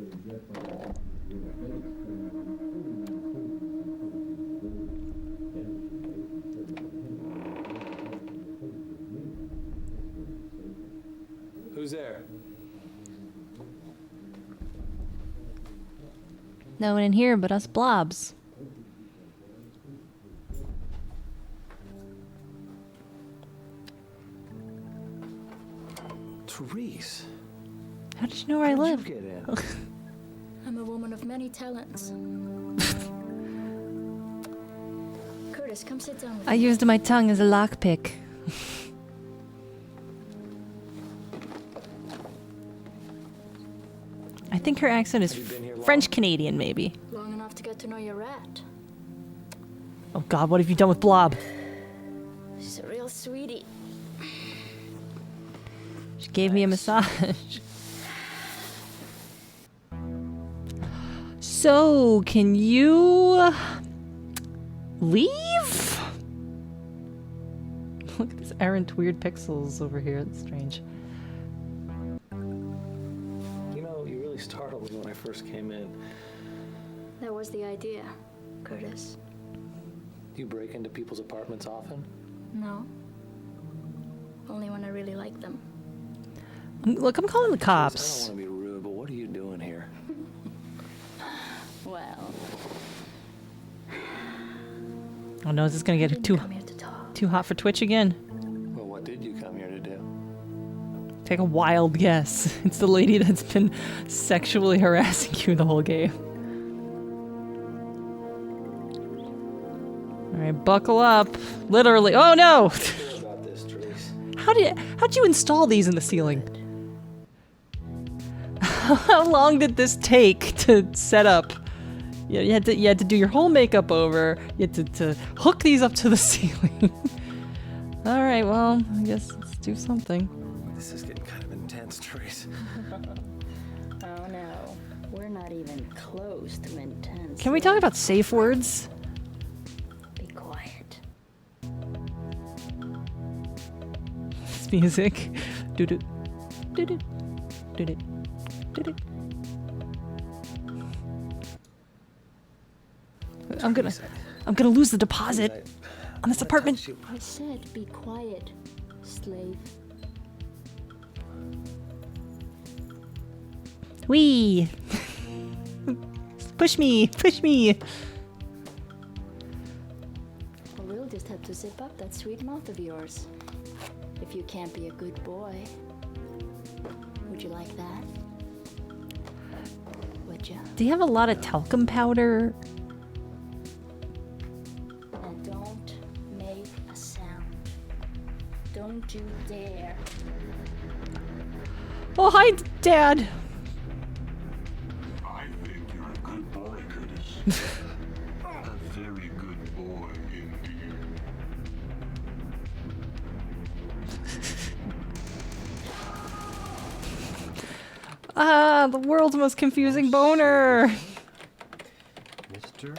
Speaker 1: No one in here but us blobs.
Speaker 8: Therese.
Speaker 1: How did you know where I live?
Speaker 8: Get in?
Speaker 14: I'm a woman of many talents. Curtis, come sit down with
Speaker 1: I
Speaker 14: me.
Speaker 1: used my tongue as a lockpick. I think her accent is French-Canadian, maybe.
Speaker 14: Long enough to get to know your rat.
Speaker 1: Oh god, what have you done with Blob?
Speaker 14: She's a real sweetie.
Speaker 1: She gave me a massage. So, can you leave? Look at this errant weird pixels over here. That's strange.
Speaker 8: You know, you really startled me when I first came in.
Speaker 14: That was the idea, Curtis.
Speaker 8: Do you break into people's apartments often?
Speaker 14: No. Only when I really like them.
Speaker 1: Look, I'm calling the
Speaker 8: I don't
Speaker 1: cops.
Speaker 8: want to be rude, but what are you doing here?
Speaker 14: Well,
Speaker 1: Oh no, is this gonna get too hot for Twitch again?
Speaker 8: Well, what did you come here to do?
Speaker 1: Take a wild guess. It's the lady that's been sexually harassing you the whole game. Alright, buckle up. Literally. Oh no! How'd you install these in the ceiling? How long did this take to set up? Yeah, you had to do your whole makeup over. You had to hook these up to the ceiling. Alright, well, I guess let's do something.
Speaker 8: This is getting kind of intense, Therese.
Speaker 14: oh no. We're not even close to intense.
Speaker 1: Can we talk about safe words?
Speaker 14: Be quiet.
Speaker 1: This music. Do-do. Do-do. Do-do. Do-do. I'm gonna lose the deposit on this apartment.
Speaker 14: I said be quiet, slave.
Speaker 1: Wee. Push me, push me.
Speaker 14: Well, we'll just have to zip up that sweet mouth of yours. If you can't be a good boy. Would you like that? Would you?
Speaker 1: Do you have a lot of talcum powder?
Speaker 14: And don't make a sound. Don't you dare.
Speaker 1: Oh, hi, Dad.
Speaker 3: I think you're a good boy, Curtis. A very good boy indeed.
Speaker 1: Ah, the world's most confusing boner.
Speaker 10: Mr.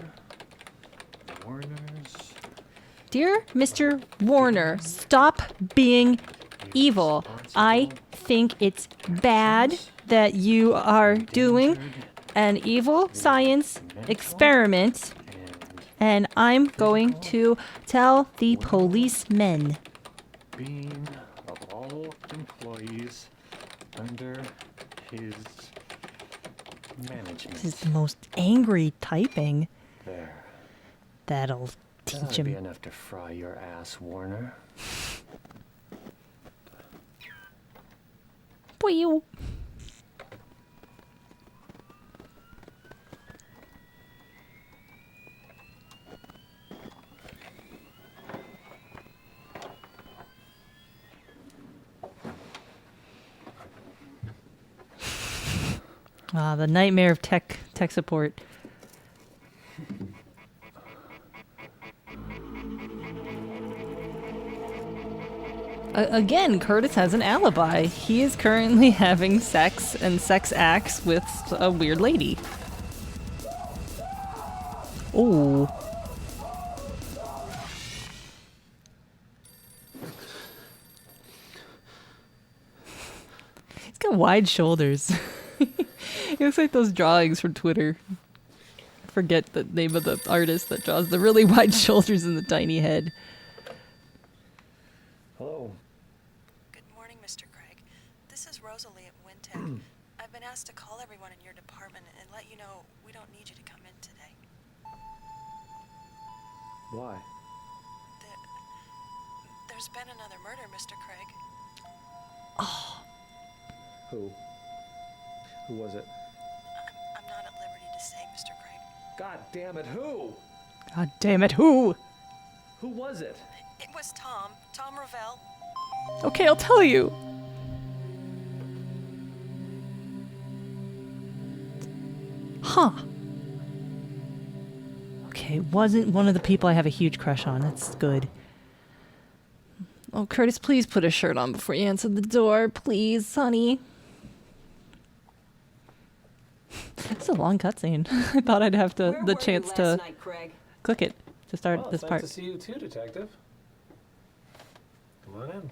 Speaker 10: Warner's.
Speaker 1: Dear Mr. Warner, stop being evil. I think it's bad that you are doing an evil science experiment, and I'm going to tell the policemen.
Speaker 10: Being of all employees under his management.
Speaker 1: This is the most angry typing.
Speaker 10: There.
Speaker 1: That'll
Speaker 10: That
Speaker 1: teach
Speaker 10: ought to be
Speaker 1: him.
Speaker 10: enough to fry your ass, Warner.
Speaker 1: Boy. Ah, the nightmare of tech support. Again, Curtis has an alibi. He is currently having sex and sex acts with a weird lady. Oh. He's got wide shoulders. He looks like those drawings from Twitter. I forget the name of the artist that draws the really wide shoulders and the tiny head.
Speaker 8: Hello.
Speaker 15: Good morning, Mr. Craig. This is Rosalie at Wintec. I've been asked to call everyone in your department and let you know we don't need you to come in today.
Speaker 8: Why?
Speaker 15: There's been another murder, Mr. Craig.
Speaker 8: Who? Who was it?
Speaker 15: I'm not at liberty to say, Mr. Craig.
Speaker 8: God damn it, who?
Speaker 1: God damn it, who?
Speaker 8: Who was it?
Speaker 15: It was Tom Ravel.
Speaker 1: Okay, I'll tell you. Huh. Okay, wasn't one of the people I have a huge crush on. That's good. Oh, Curtis, please put a shirt on before you answer the door. Please, honey. It's a long cutscene. I thought I'd have the chance to click it to start this part.
Speaker 8: Nice to see you too, Detective. Come on in.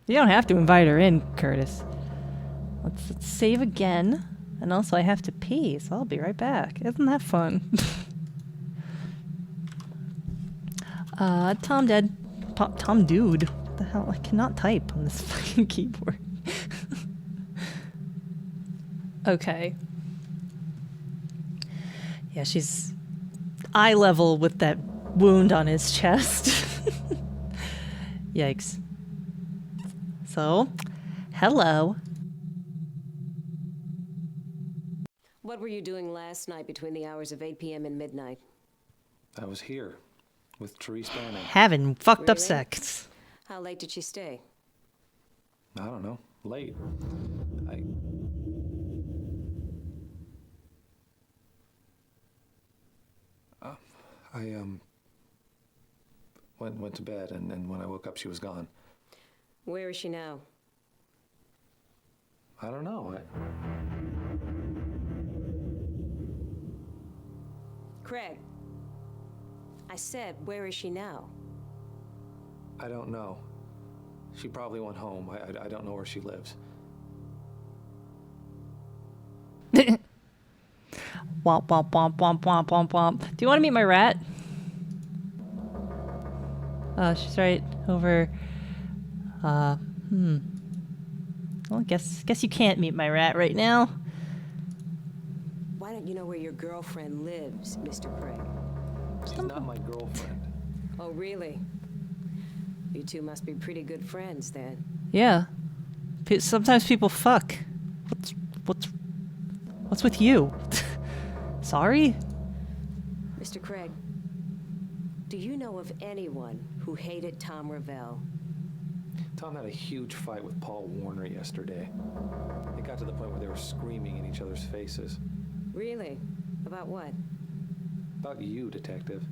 Speaker 1: You don't have to invite her in, Curtis. Let's save again. And also I have to pee, so I'll be right back. Isn't that fun? Tom dead. Tom dude. What the hell? I cannot type on this fucking keyboard. Okay. Yeah, she's eye level with that wound on his chest. Yikes. So, hello.
Speaker 16: What were you doing last night between the hours of 8 p.m. and midnight?
Speaker 8: I was here with Therese Banning.
Speaker 1: Having fucked up
Speaker 16: Really?
Speaker 1: sex.
Speaker 16: How late did she stay?
Speaker 8: I don't know. Late. I went to bed, and when I woke up, she was gone.
Speaker 16: Where is she now?
Speaker 8: I don't know.
Speaker 16: Craig. I said, where is she now?
Speaker 8: I don't know. She probably went home. I don't know where she lives.
Speaker 1: Womp, womp, womp, womp, womp, womp, womp. Do you want to meet my rat? She's right over. Well, I guess you can't meet my rat right now.
Speaker 16: Why don't you know where your girlfriend lives, Mr. Craig?
Speaker 8: She's not my girlfriend.
Speaker 16: Oh, really? You two must be pretty good friends then.
Speaker 1: Yeah. Sometimes people fuck. What's with you? Sorry?
Speaker 16: Mr. Craig, do you know of anyone who hated Tom Ravel?
Speaker 8: Tom had a huge fight with Paul Warner yesterday. It got to the point where they were screaming in each other's faces.
Speaker 16: Really? About what?
Speaker 8: About you, Detective.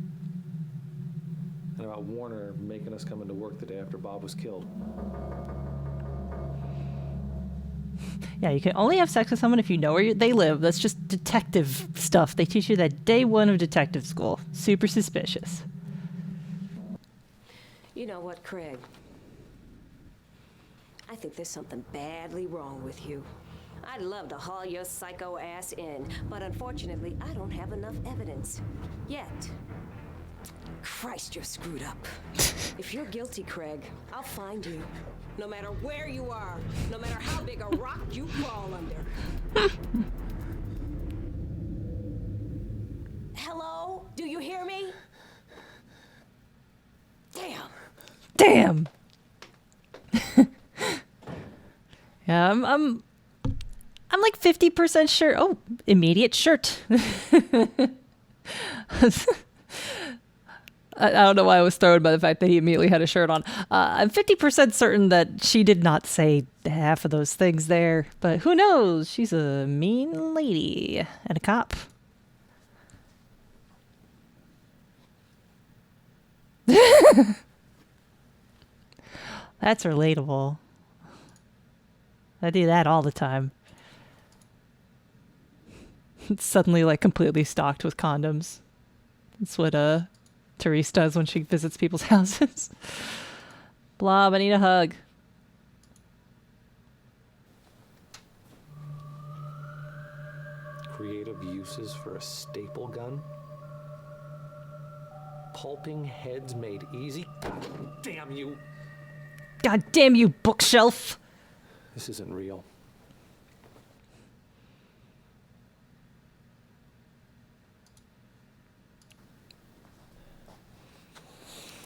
Speaker 8: And about Warner making us come into work the day after Bob was killed.
Speaker 1: Yeah, you can only have sex with someone if you know where they live. That's just detective stuff. They teach you that day one of detective school. Super suspicious.
Speaker 16: You know what, Craig? I think there's something badly wrong with you. I'd love to haul your psycho ass in, but unfortunately, I don't have enough evidence. Yet. Christ, you're screwed up. If you're guilty, Craig, I'll find you. No matter where you are, no matter how big a rock you crawl under. Hello? Do you hear me? Damn.
Speaker 1: Damn. Yeah, I'm like 50% sure. Oh, immediate shirt. I don't know why I was thrown by the fact that he immediately had a shirt on. I'm 50% certain that she did not say half of those things there, but who knows? She's a mean lady and a cop. That's relatable. I do that all the time. It's suddenly like completely stocked with condoms. That's what Therese does when she visits people's houses. Blob, I need a hug.
Speaker 8: Creative uses for a staple gun? Pulping heads made easy? God damn you!
Speaker 1: God damn you, bookshelf!
Speaker 8: This isn't real.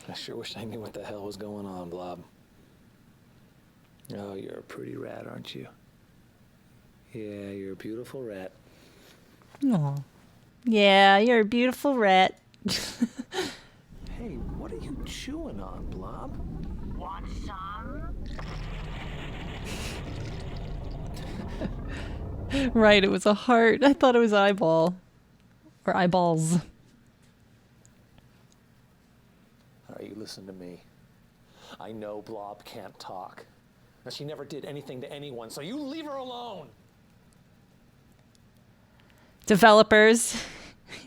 Speaker 8: I sure wish I knew what the hell was going on, Blob. Oh, you're a pretty rat, aren't you? Yeah, you're a beautiful rat.
Speaker 1: Aw. Yeah, you're a beautiful rat.
Speaker 8: Hey, what are you chewing on, Blob?
Speaker 6: Want some?
Speaker 1: Right, it was a heart. I thought it was eyeball. Or eyeballs.
Speaker 8: All right, you listen to me. I know Blob can't talk. Now, she never did anything to anyone, so you leave her alone!
Speaker 1: Developers,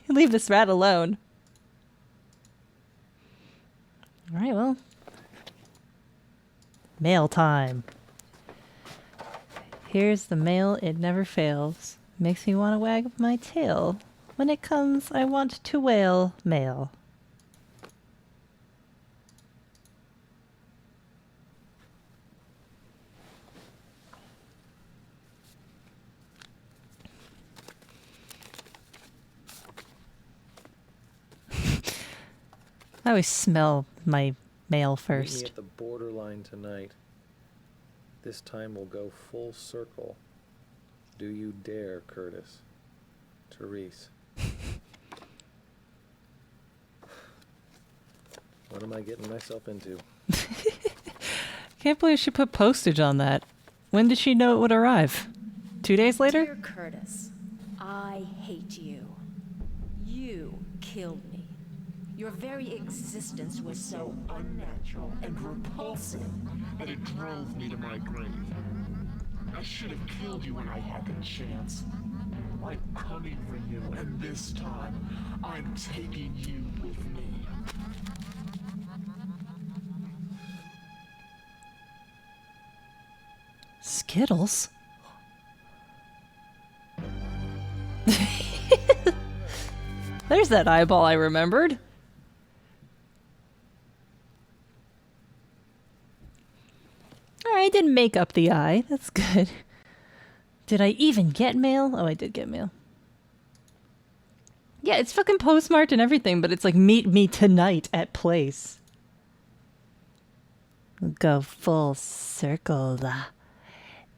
Speaker 1: leave this rat alone. All right, well. Mail time. Here's the mail, it never fails. Makes me want to wag my tail. When it comes, I want to wail mail. I always smell my mail
Speaker 8: Meet
Speaker 1: first.
Speaker 8: me at the borderline tonight. This time we'll go full circle. Do you dare, Curtis? Therese. What am I getting myself into?
Speaker 1: Can't believe she put postage on that. When did she know it would arrive? 2 days later?
Speaker 5: Dear Curtis, I hate you. You killed me. Your very existence was so
Speaker 3: Unnatural and repulsive that it drove me to my grave. I should have killed you when I had the chance. I'm coming for you, and this time, I'm taking you with me.
Speaker 1: Skittles? There's that eyeball I remembered. Alright, I didn't make up the eye. That's good. Did I even get mail? Oh, I did get mail. Yeah, it's fucking postmarked and everything, but it's like, meet me tonight at place. Go full circle.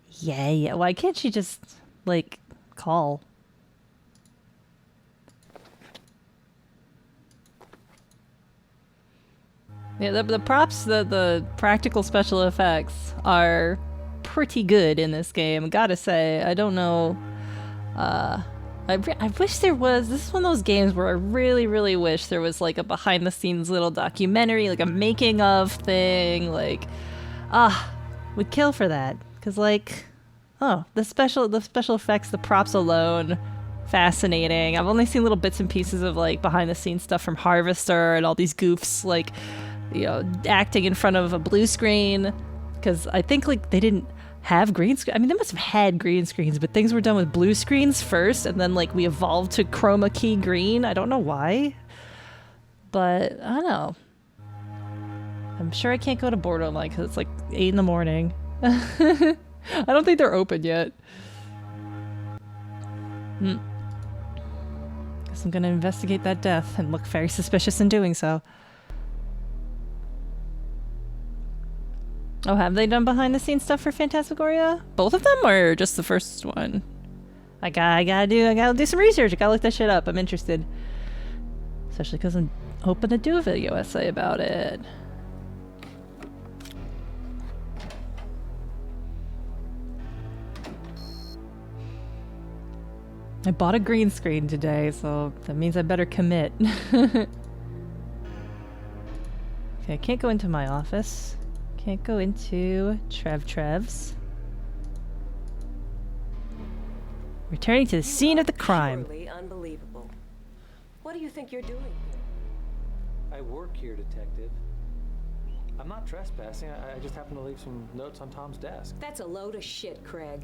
Speaker 1: Yeah. Why can't she just, like, call? Yeah, the props, the practical special effects are pretty good in this game. Gotta say, I don't know. I wish there was. This is one of those games where I really, really wish there was like a behind-the-scenes little documentary, like a making-of thing. Like, would kill for that. Cause like, the special effects, the props alone, fascinating. I've only seen little bits and pieces of like behind-the-scenes stuff from Harvester and all these goofs, like, you know, acting in front of a blue screen. Because I think like they didn't have green screen. I mean, they must have had green screens, but things were done with blue screens first, and then like we evolved to chroma key green. I don't know why, but I don't know. I'm sure I can't go to Borderline because it's like 8 in the morning. I don't think they're open yet. Guess I'm gonna investigate that death and look very suspicious in doing so. Oh, have they done behind-the-scenes stuff for Phantasmagoria? Both of them, or just the first one? I gotta do some research. I gotta look that shit up. I'm interested, especially because I'm hoping to do a video essay about it. I bought a green screen today, so that means I better commit. Okay, I can't go into my office. Can't go into Trev's. Returning to the scene of the crime.
Speaker 16: Surely unbelievable. What do you think you're doing?
Speaker 8: I work here, Detective. I'm not trespassing. I just happened to leave some notes on Tom's desk.
Speaker 16: That's a load of shit, Craig.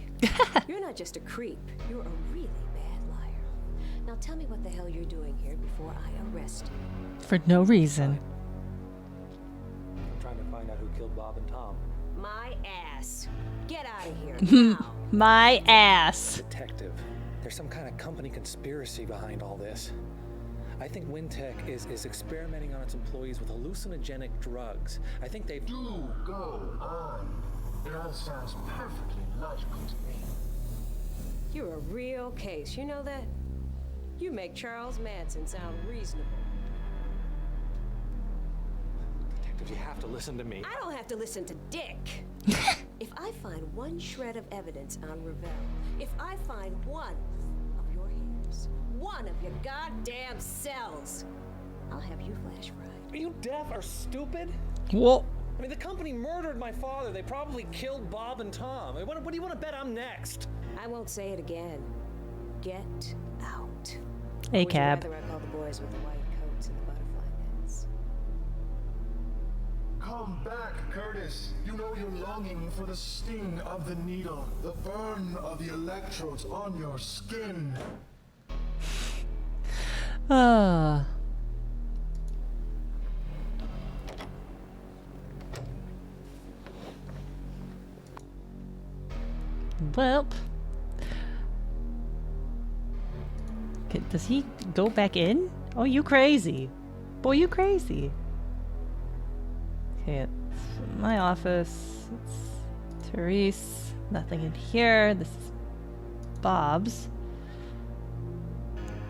Speaker 16: You're not just a creep. You're a really bad liar. Now tell me what the hell you're doing here before I arrest you.
Speaker 1: For no reason.
Speaker 8: I'm trying to find out who killed Bob and Tom.
Speaker 16: my ass. Get out of here now.
Speaker 1: My ass.
Speaker 8: Detective, there's some kind of company conspiracy behind all this. I think Wintech is experimenting on its employees with hallucinogenic drugs. I think they've...
Speaker 3: Do go on. It all sounds perfectly logical to me.
Speaker 16: You're a real case, you know that? You make Charles Manson sound reasonable.
Speaker 8: Detective, you have to listen to me.
Speaker 16: I don't have to listen to Dick. If I find one shred of evidence on Ravel, if I find one of your hairs, one of your goddamn cells, I'll have you flash fried.
Speaker 8: Are you deaf or stupid?
Speaker 1: What?
Speaker 8: I mean, the company murdered my father. They probably killed Bob and Tom. What do you want to bet I'm next?
Speaker 16: I won't say it again. Get out.
Speaker 1: A
Speaker 16: Or would you
Speaker 1: cab.
Speaker 16: rather I call the boys with the white coats and the butterfly nets?
Speaker 3: Come back, Curtis. You know you're longing for the sting of the needle, the burn of the electrodes on your skin.
Speaker 1: Ah. Well. Okay, does he go back in? Oh, you crazy. Boy, you crazy. Okay, it's my office. It's Therese. Nothing in here. This is Bob's.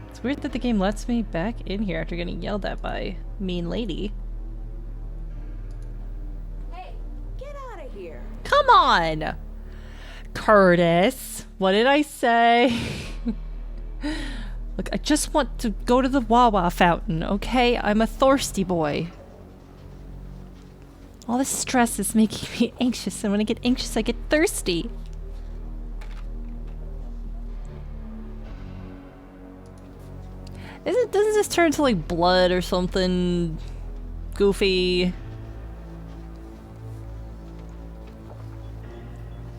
Speaker 1: It's weird that the game lets me back in here after getting yelled at by mean lady.
Speaker 16: Hey, get out of here.
Speaker 1: Come on! Curtis, what did I say? Look, I just want to go to the Wawa fountain, okay? I'm a thirsty boy. All this stress is making me anxious, and when I get anxious, I get thirsty. Doesn't this turn to like blood or something goofy?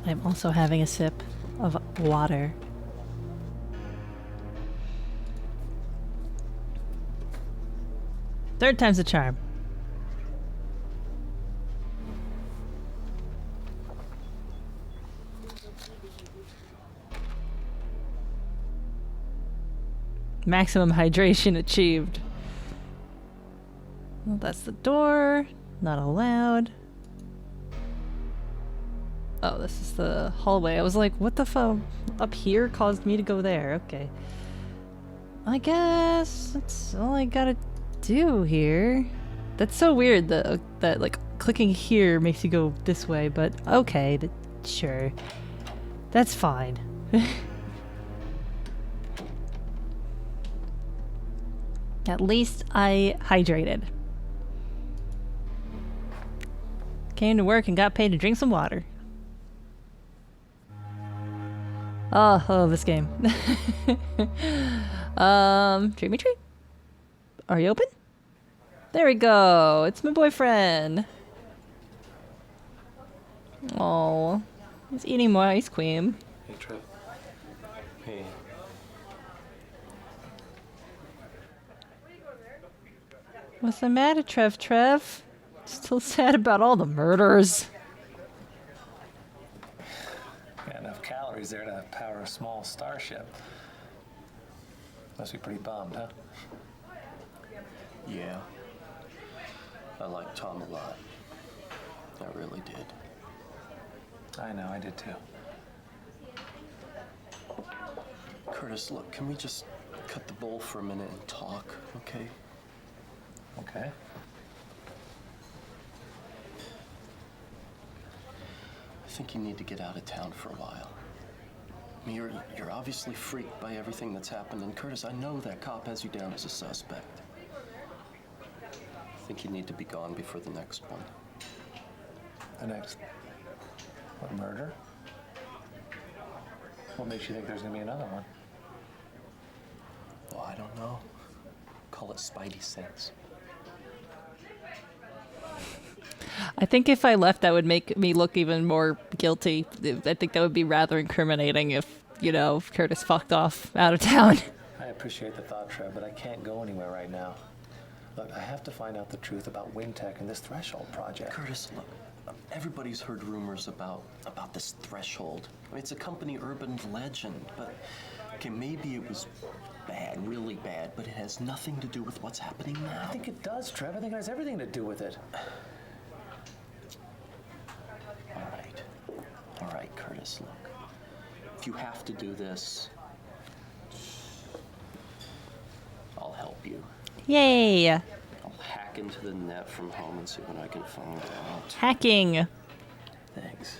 Speaker 1: I'm also having a sip of water. Third time's a charm. Maximum hydration achieved. Well, that's the door. Not allowed. Oh, this is the hallway. I was like, what the fuck? Up here caused me to go there. Okay. I guess that's all I gotta do here. That's so weird that, like, clicking here makes you go this way, but okay, sure. That's fine. At least I hydrated. Came to work and got paid to drink some water. Oh, I love this game. Treat me treat. Are you open? There we go. It's my boyfriend. Oh, he's eating more ice cream.
Speaker 8: Hey, Trev. Hey.
Speaker 1: What's the matter, Trev? Still sad about all the murders.
Speaker 8: Got enough calories there to power a small starship. Must be pretty bummed, huh?
Speaker 9: Yeah. I like Tom a lot. I really did.
Speaker 8: I know, I did too.
Speaker 9: Curtis, look, can we just cut the bowl for a minute and talk, okay?
Speaker 8: Okay.
Speaker 9: I think you need to get out of town for a while. I mean, you're obviously freaked by everything that's happened, and Curtis, I know that cop has you down as a suspect. I think you need to be gone before the next one.
Speaker 8: The next... What, murder? What makes you think there's gonna be another one?
Speaker 9: Well, I don't know. Call it Spidey sense.
Speaker 1: I think if I left, that would make me look even more guilty. I think that would be rather incriminating if, you know, Curtis fucked off out of town.
Speaker 8: I appreciate the thought, Trev, but I can't go anywhere right now. Look, I have to find out the truth about Wintech and this Threshold project.
Speaker 9: Curtis, look, everybody's heard rumors about this threshold. I mean, it's a company urban legend, but okay, maybe it was bad, really bad, but it has nothing to do with what's happening now.
Speaker 8: I think it does, Trevor. I think it has everything to do with it.
Speaker 9: All right, Curtis, look. If you have to do this, I'll help you.
Speaker 1: Yay!
Speaker 9: I'll hack into the net from home and see what I can find out.
Speaker 1: Hacking.
Speaker 9: Thanks.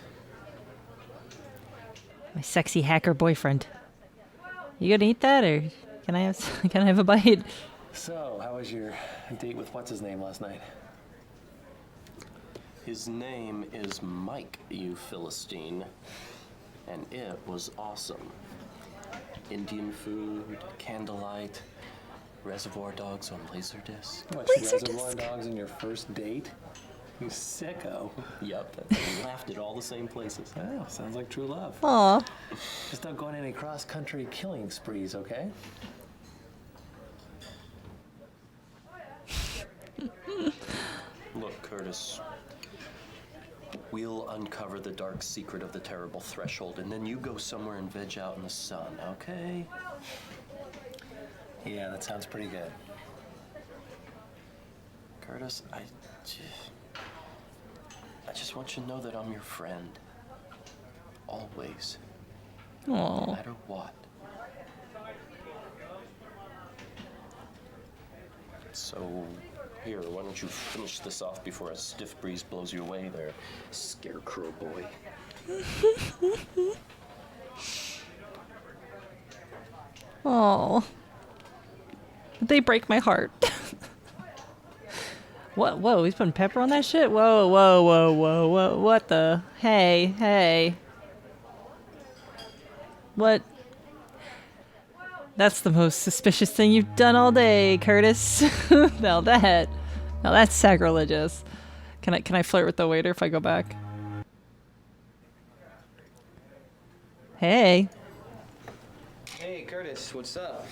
Speaker 1: My sexy hacker boyfriend. You gonna eat that, or can I have a bite?
Speaker 8: So, how was your date with what's his name last night?
Speaker 9: His name is Mike, you Philistine, and it was awesome. Indian food, candlelight, Reservoir Dogs on Laserdisc.
Speaker 8: What, Reservoir Dogs on your first date? You sicko.
Speaker 9: Yep, we laughed at all the same places.
Speaker 8: Oh, sounds like true love.
Speaker 1: Aw.
Speaker 8: Just don't go on any cross-country killing sprees, okay?
Speaker 9: Look, Curtis, we'll uncover the dark secret of the terrible threshold, and then you go somewhere and veg out in the sun, okay?
Speaker 8: Yeah, that sounds pretty good.
Speaker 9: Curtis, I just want you to know that I'm your friend. Always.
Speaker 1: Aw.
Speaker 9: No matter what. So, here, why don't you finish this off before a stiff breeze blows you away there, scarecrow boy.
Speaker 1: Oh. They break my heart. What? Whoa, he's putting pepper on that shit? Whoa, whoa, whoa, whoa, whoa. What the? Hey, hey. What? That's the most suspicious thing you've done all day, Curtis. Now that's sacrilegious. Can I flirt with the waiter if I go back? Hey.
Speaker 11: Hey, Curtis, what's up?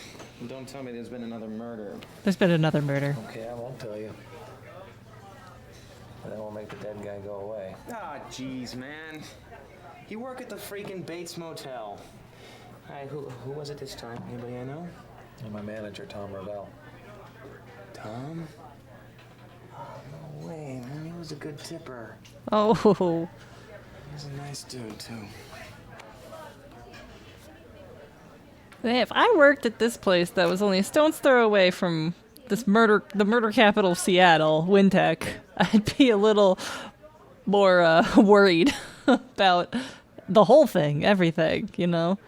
Speaker 11: Don't tell me there's been another murder.
Speaker 1: There's been another murder.
Speaker 8: Okay, I won't tell you. But that won't make the dead guy go away.
Speaker 11: Ah, jeez, man. You work at the freaking Bates Motel. Hi, who was it this time? Anybody I know?
Speaker 8: And my manager, Tom Ravel.
Speaker 11: Tom? Oh, no way, man. He was a good tipper.
Speaker 1: Oh.
Speaker 11: He was a nice dude, too.
Speaker 1: If I worked at this place that was only a stone's throw away from the murder capital of Seattle, Wintech, I'd be a little more worried about the whole thing, everything, you know?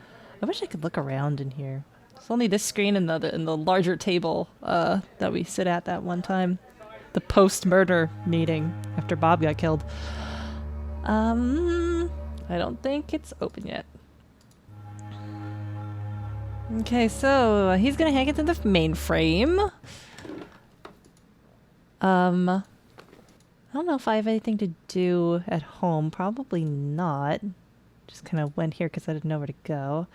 Speaker 1: I wish I could look around in here. It's only this screen and the larger table that we sit at that one time. The post-murder meeting after Bob got killed. I don't think it's open yet. Okay, so he's gonna hack into the mainframe. I don't know if I have anything to do at home. Probably not. Just kind of went here because I didn't know where to go.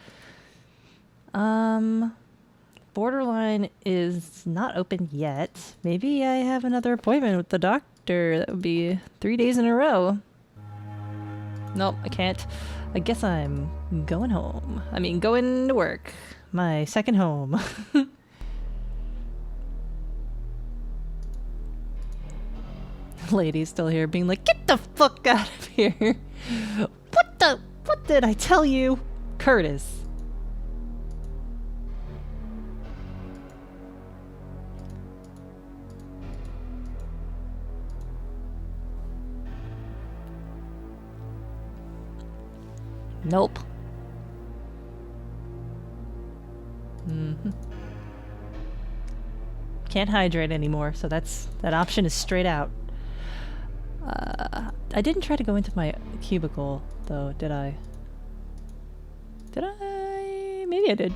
Speaker 1: Borderline is not open yet. Maybe I have another appointment with the doctor. That would be 3 days in a row. Nope, I can't. I guess I'm going home. I mean, going to work. My second home. Lady's still here being like, get the fuck out of here. What did I tell you? Curtis. Nope. Can't hydrate anymore, so that option is straight out. I didn't try to go into my cubicle, though, did I? Did I? Maybe I did.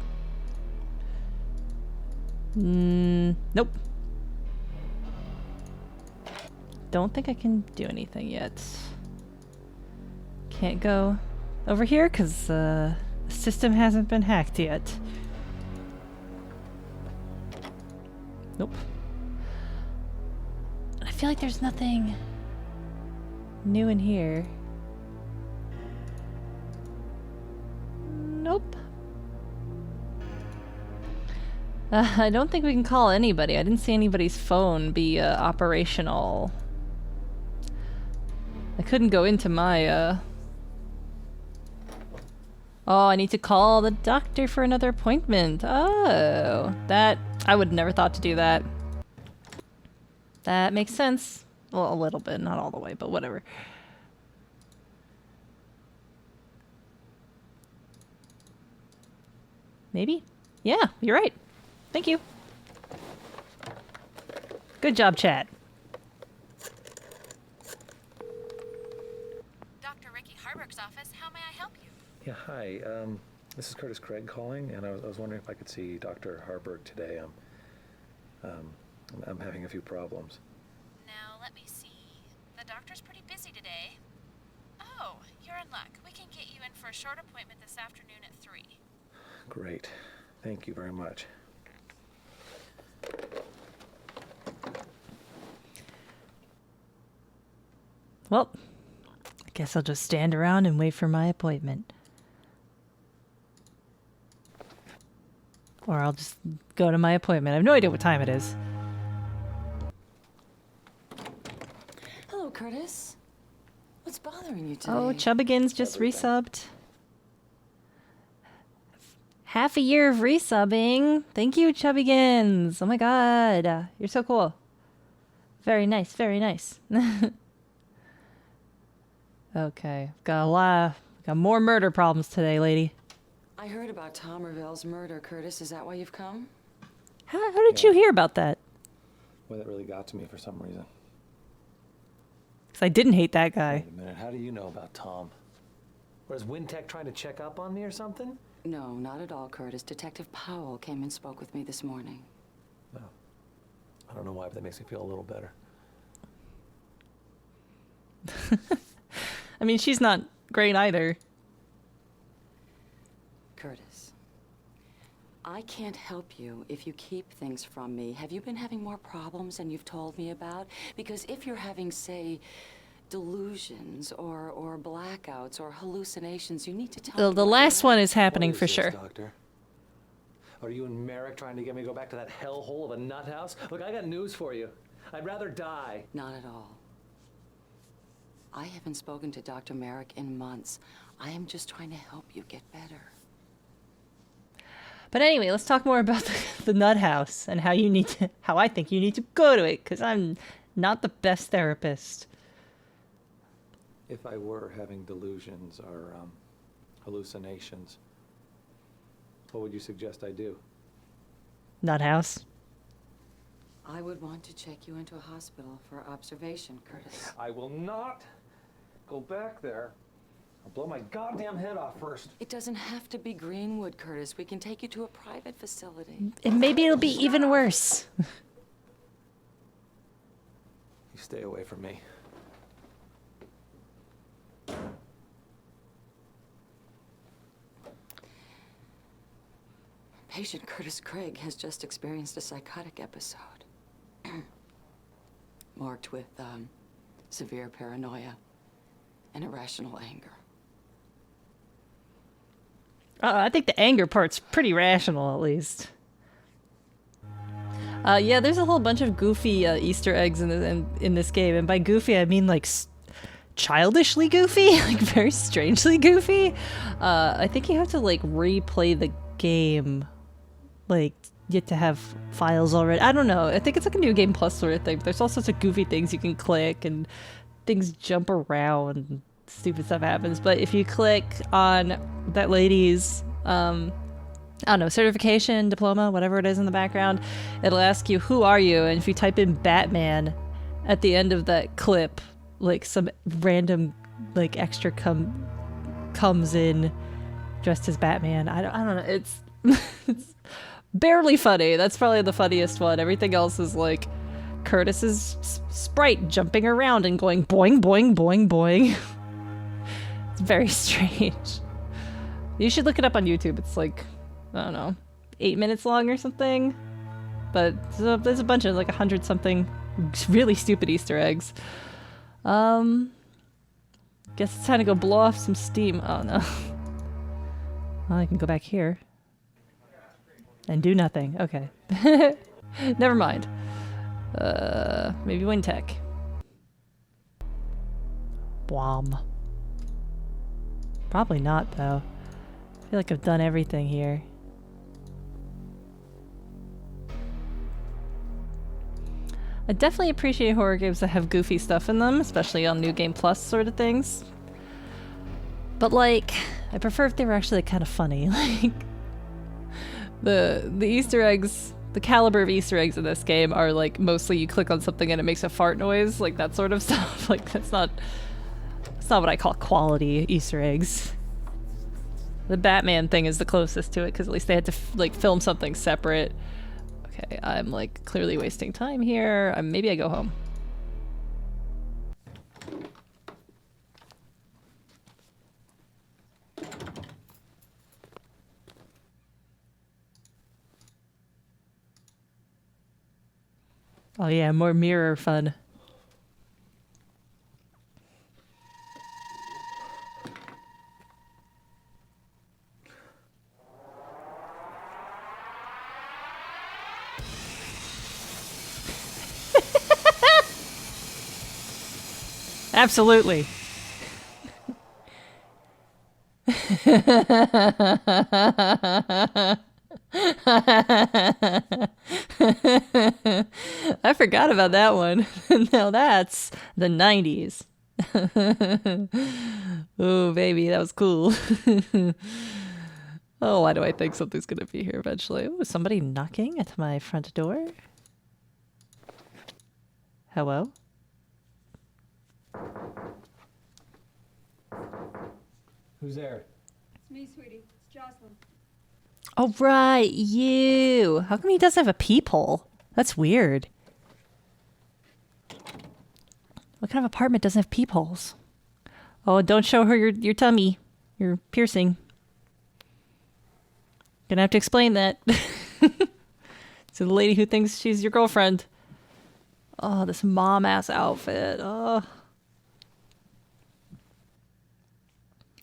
Speaker 1: Nope. Don't think I can do anything yet. Can't go over here because the system hasn't been hacked yet. Nope. I feel like there's nothing new in here? Nope. I don't think we can call anybody. I didn't see anybody's phone be operational. I couldn't go into my Oh, I need to call the doctor for another appointment. Oh, that... I would never thought to do that. That makes sense. Well, a little bit, not all the way, but whatever. Maybe? Yeah, you're right. Thank you. Good job, chat.
Speaker 17: Dr. Ricky Harburg's office. How may I help you?
Speaker 8: Yeah, hi. This is Curtis Craig calling, and I was wondering if I could see Dr. Harburg today. I'm having a few problems.
Speaker 17: Now, let me see. The doctor's pretty busy today. Oh, you're in luck. We can get you in for a short appointment this afternoon at 3.
Speaker 8: Great. Thank you very much.
Speaker 1: Well, I guess I'll just stand around and wait for my appointment. Or I'll just go to my appointment. I have no idea what time it is.
Speaker 12: Hello, Curtis. What's bothering you today?
Speaker 1: Oh, Chubbigans just resubbed. Half a year of resubbing. Thank you, Chubbigans. Oh my god. You're so cool. Very nice, very nice. Okay. Got more murder problems today, lady.
Speaker 12: I heard about Tom Ravel's murder, Curtis. Is that why you've come?
Speaker 1: How did you hear about that?
Speaker 8: Well, that really got to me for some reason.
Speaker 1: Because I didn't hate that guy.
Speaker 8: Wait a minute, how do you know about Tom?
Speaker 10: Was Wintech trying to check up on me or something?
Speaker 12: No, not at all, Curtis. Detective Powell came and spoke with me this morning.
Speaker 8: No. I don't know why, but that makes me feel a little better.
Speaker 1: I mean, she's not great either.
Speaker 12: Curtis, I can't help you if you keep things from me. Have you been having more problems than you've told me about? Because if you're having, say, delusions or blackouts or hallucinations, you need to tell me.
Speaker 1: The last one is happening
Speaker 8: What is
Speaker 1: for
Speaker 8: this,
Speaker 1: sure.
Speaker 8: Doctor? Are you and Merrick trying to get me to go back to that hellhole of a nut house? Look, I got news for you. I'd rather die.
Speaker 12: Not at all. I haven't spoken to Dr. Merrick in months. I am just trying to help you get better.
Speaker 1: But anyway, let's talk more about the nut house and how I think you need to go to it, because I'm not the best therapist.
Speaker 8: If I were having delusions or hallucinations, what would you suggest I do?
Speaker 1: Nut house.
Speaker 12: I would want to check you into a hospital for observation, Curtis.
Speaker 8: I will not go back there. I'll blow my goddamn head off first.
Speaker 12: It doesn't have to be Greenwood, Curtis. We can take you to a private facility.
Speaker 1: And maybe it'll be even worse.
Speaker 8: You stay away from me.
Speaker 12: Patient Curtis Craig has just experienced a psychotic episode. Marked with severe paranoia and irrational anger.
Speaker 1: I think the anger part's pretty rational, at least. Yeah, there's a whole bunch of goofy Easter eggs in this game, and by goofy I mean like childishly goofy, like very strangely goofy. I think you have to like replay the game, like you have to have files already. I don't know. I think it's like a New Game Plus sort of thing. But there's all sorts of goofy things you can click, and things jump around, and stupid stuff happens. But if you click on that lady's I don't know, certification, diploma, whatever it is in the background, it'll ask you, who are you? And if you type in Batman at the end of that clip, like some random like extra comes in dressed as Batman. I don't know. It's it's barely funny. That's probably the funniest one. Everything else is like Curtis's sprite jumping around and going boing, boing, boing, boing. It's very strange. You should look it up on YouTube. It's like, I don't know, 8 minutes long or something. But there's a bunch of like 100 something really stupid Easter eggs. Guess it's time to go blow off some steam. Oh no. Well, I can go back here. And do nothing. Okay. Never mind. Maybe wind tech. Bwom. Probably not, though. I feel like I've done everything here. I definitely appreciate horror games that have goofy stuff in them, especially on New Game Plus sort of things. But like, I prefer if they were actually like, kind of funny. Like, the Easter eggs, the caliber of Easter eggs in this game are like mostly you click on something and it makes a fart noise, like that sort of stuff. Like that's not what I call quality Easter eggs. The Batman thing is the closest to it because at least they had to like film something separate. Okay, I'm like clearly wasting time here. Maybe I go home. Oh yeah, more mirror fun. Absolutely. I forgot about that one. Now that's the 90s. Oh, baby, that was cool. Oh, why do I think something's gonna be here eventually? Oh, somebody knocking at my front door? Hello?
Speaker 10: Who's there?
Speaker 18: It's me, sweetie. It's Jocelyn.
Speaker 1: Oh, right, you. How come he doesn't have a peephole? That's weird. What kind of apartment doesn't have peepholes? Oh, don't show her your tummy. Your piercing. Gonna have to explain that. To the lady who thinks she's your girlfriend. Oh, this mom-ass outfit. Oh.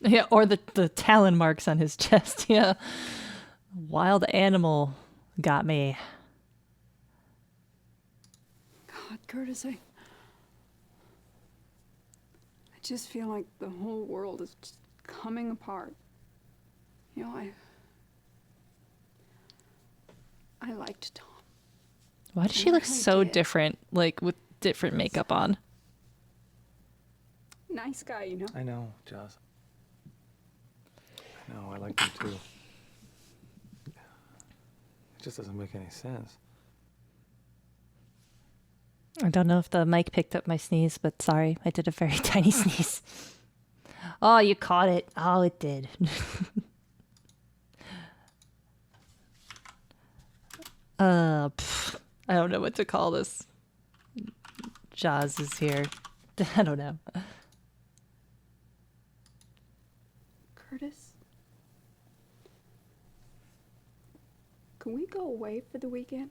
Speaker 1: Yeah, or the talon marks on his chest. Yeah. Wild animal got me.
Speaker 18: God, Curtis, I just feel like the whole world is just coming apart. You know, I liked Tom.
Speaker 1: Why does she look so different, like with different makeup on?
Speaker 18: Nice guy, you know.
Speaker 8: I know, Joss. I know, I like him too. It just doesn't make any sense.
Speaker 1: I don't know if the mic picked up my sneeze, but sorry, I did a very tiny sneeze. Oh, you caught it. Oh, it did. I don't know what to call this. Jaws is here. I don't know.
Speaker 18: Curtis? Can we go away for the weekend?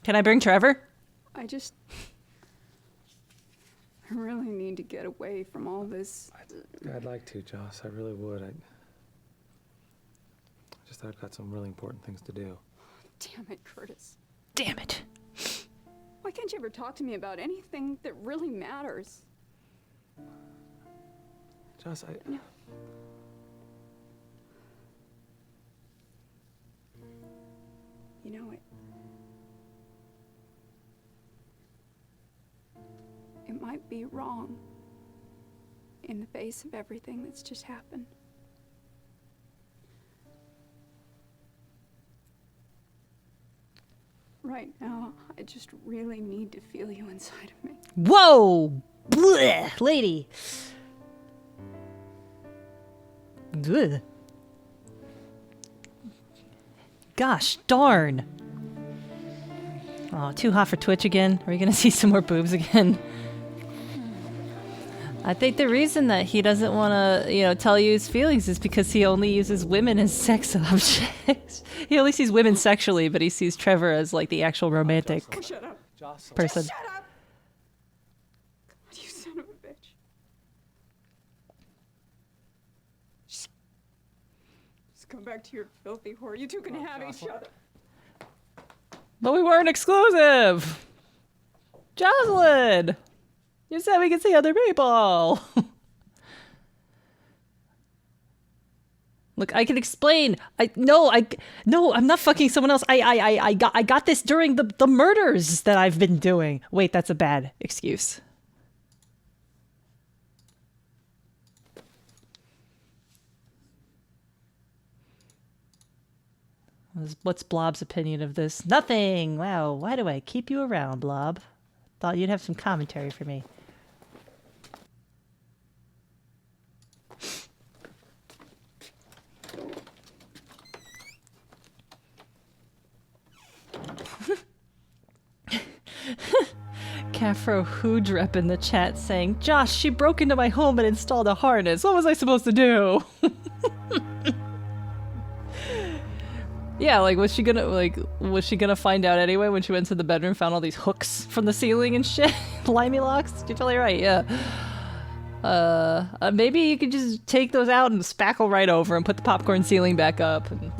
Speaker 1: Can I bring Trevor?
Speaker 18: I really need to get away from all this.
Speaker 8: I'd like to, Joss. I really would. Just I've got some really important things to do.
Speaker 18: Damn it, Curtis.
Speaker 1: Damn it.
Speaker 18: Why can't you ever talk to me about anything that really matters?
Speaker 8: Joss,
Speaker 18: No. You know it. It might be wrong in the face of everything that's just happened. Right now, I just really need to feel you inside of me.
Speaker 1: Whoa! Blech, lady. Good. Gosh darn. Oh, too hot for Twitch again? Are we gonna see some more boobs again? I think the reason that he doesn't want to, tell you his feelings is because he only uses women as sex objects. He only sees women sexually, but he sees Trevor as like the actual romantic
Speaker 18: Shut up.
Speaker 1: person.
Speaker 18: Just shut up. God, you son of a bitch. Come back to your filthy whore. You two can have each other.
Speaker 1: But we weren't exclusive! Jocelyn! You said we could see other people! Look, I can explain. No, I'm not fucking someone else. I got this during the murders that I've been doing. Wait, that's a bad excuse. What's Blob's opinion of this? Nothing! Wow, why do I keep you around, Blob? Thought you'd have some commentary for me. Cafro Hoodrep in the chat saying, Josh, she broke into my home and installed a harness. What was I supposed to do? Yeah, like, was she gonna find out anyway when she went to the bedroom, found all these hooks from the ceiling and shit? Limey locks? You're totally right, yeah. Maybe you could just take those out and spackle right over and put the popcorn ceiling back up. And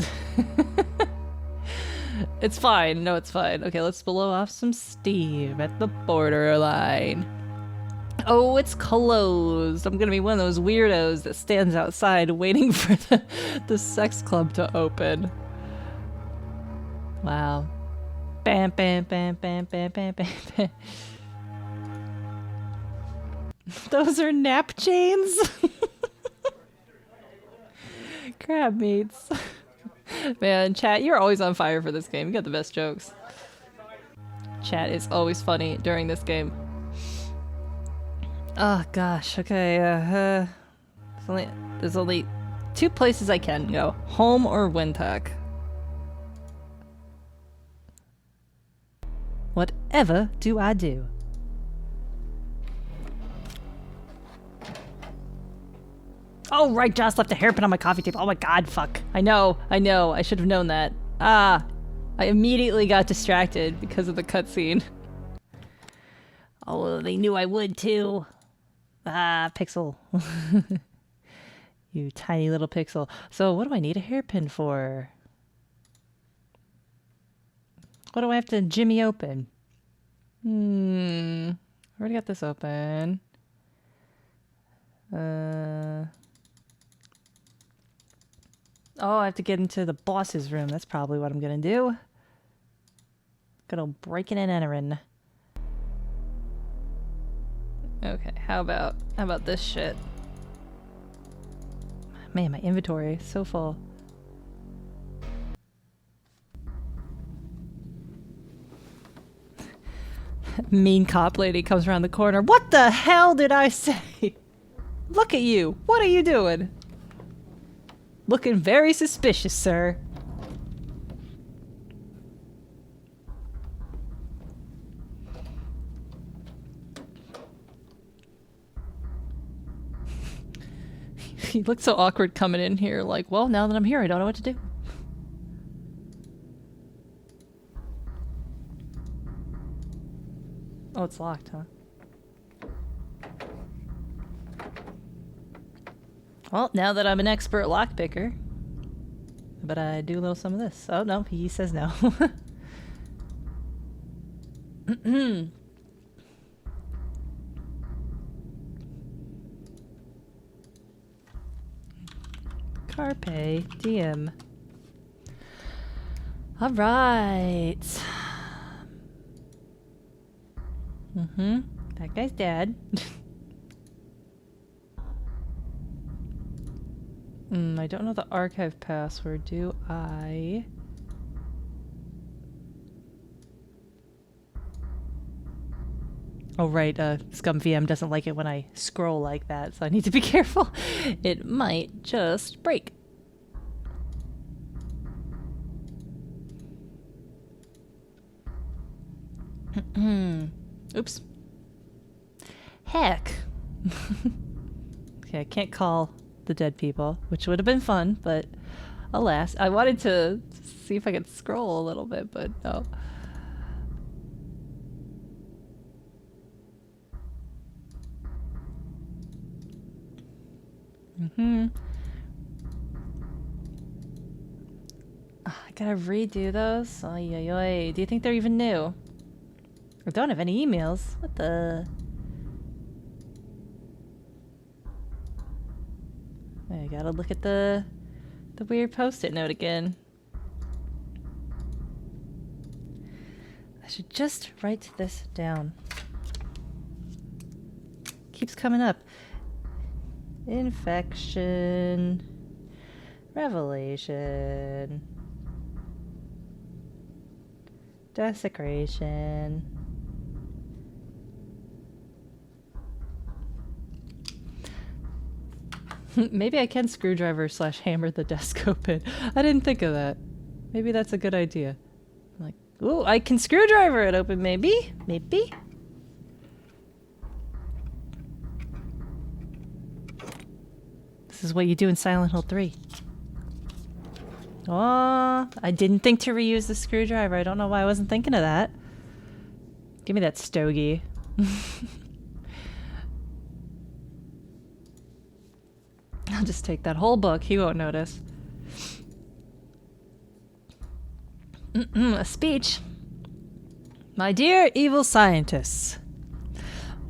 Speaker 1: it's fine. No, it's fine. Okay, let's blow off some steam at the borderline. Oh, it's closed. I'm gonna be one of those weirdos that stands outside waiting for the sex club to open. Wow. Bam, bam, bam, bam, bam, bam, bam, bam. Those are nap chains? Crab meats. Man, chat, you're always on fire for this game. You got the best jokes. Chat is always funny during this game. Oh gosh, okay, there's only two places I can go. Home or Wintec. Whatever do I do? Oh, right, Joss left a hairpin on my coffee table. Oh my god, fuck. I know. I should have known that. Ah, I immediately got distracted because of the cutscene. Oh, they knew I would too. Ah, Pixel. You tiny little Pixel. So what do I need a hairpin for? What do I have to jimmy open? Already got this open. Oh, I have to get into the boss's room. That's probably what I'm gonna do. Good old breaking and entering. Okay, how about this shit? Man, my inventory is so full. Mean cop lady comes around the corner. What the hell did I say? Look at you. What are you doing? Looking very suspicious, sir. He looked so awkward coming in here, like, well, now that I'm here, I don't know what to do. Oh, it's locked, huh? Well, now that I'm an expert lockpicker, but I do a little some of this. Oh, no, he says no. Carpe diem. All right. That guy's dead. I don't know the archive password, do I? Oh right, Scum VM doesn't like it when I scroll like that, so I need to be careful. It might just break. Oops. Heck. Okay, I can't call the dead people, which would have been fun, but alas. I wanted to see if I could scroll a little bit, but no. Gotta redo those? Oy, oy, oy. Do you think they're even new? Or don't have any emails? What the... I gotta look at the weird post-it note again. I should just write this down. Keeps coming up. Infection. Revelation. Desecration. Maybe I can screwdriver / hammer the desk open. I didn't think of that. Maybe that's a good idea. Like, ooh, I can screwdriver it open, maybe? Maybe? This is what you do in Silent Hill 3. Oh, I didn't think to reuse the screwdriver. I don't know why I wasn't thinking of that. Give me that stogie. I'll just take that whole book. He won't notice. A speech. My dear evil scientists.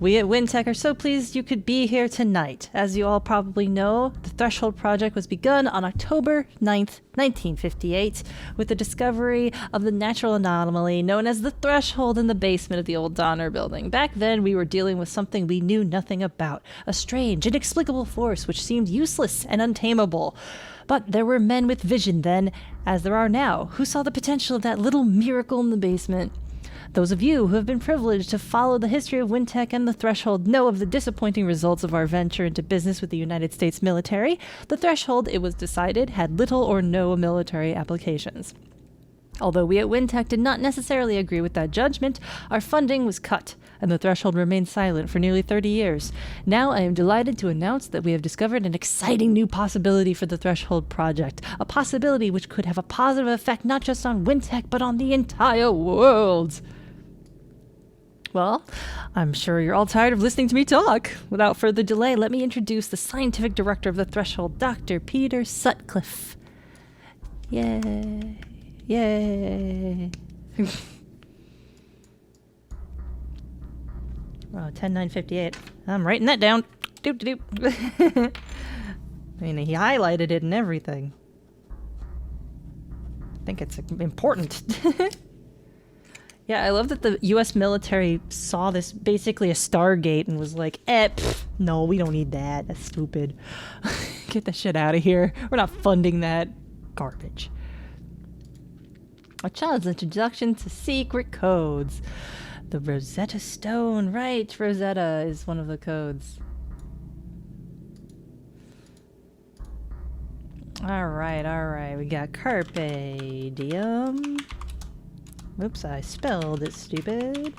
Speaker 1: We at WinTech are so pleased you could be here tonight. As you all probably know, the Threshold Project was begun on October 9th, 1958, with the discovery of the natural anomaly known as the Threshold in the basement of the old Donner building. Back then, we were dealing with something we knew nothing about, a strange, inexplicable force which seemed useless and untamable. But there were men with vision then, as there are now, who saw the potential of that little miracle in the basement. Those of you who have been privileged to follow the history of WinTech and the Threshold know of the disappointing results of our venture into business with the United States military. The Threshold, it was decided, had little or no military applications. Although we at WinTech did not necessarily agree with that judgment, our funding was cut, and the Threshold remained silent for nearly 30 years. Now I am delighted to announce that we have discovered an exciting new possibility for the Threshold project, a possibility which could have a positive effect not just on WinTech, but on the entire world. Well, I'm sure you're all tired of listening to me talk. Without further delay, let me introduce the scientific director of the Threshold, Dr. Peter Sutcliffe. Yay. Yay. Oh, 10/9/58. I'm writing that down. Doop doop doop. I mean, he highlighted it and everything. I think it's important. Yeah, I love that the U.S. military saw this basically a Stargate and was like, no, we don't need that. That's stupid. Get that shit out of here. We're not funding that garbage. A child's introduction to secret codes. The Rosetta Stone. Right, Rosetta is one of the codes. Alright. We got Carpe Diem. Oops, I spelled it stupid.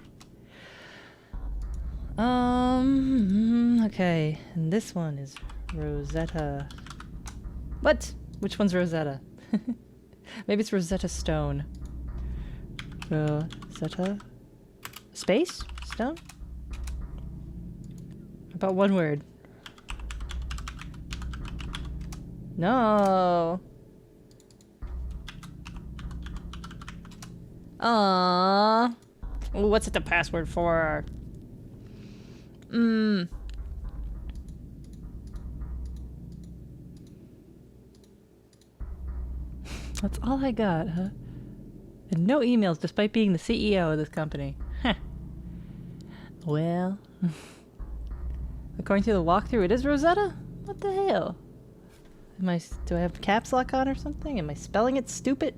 Speaker 1: Okay. And this one is Rosetta. What? Which one's Rosetta? Maybe it's Rosetta Stone. Rosetta? Space? Stone? About one word. No. Aww. What's it the password for? That's all I got, huh? And no emails despite being the CEO of this company. Huh. Well, according to the walkthrough, it is Rosetta? What the hell? Do I have caps lock on or something? Am I spelling it stupid?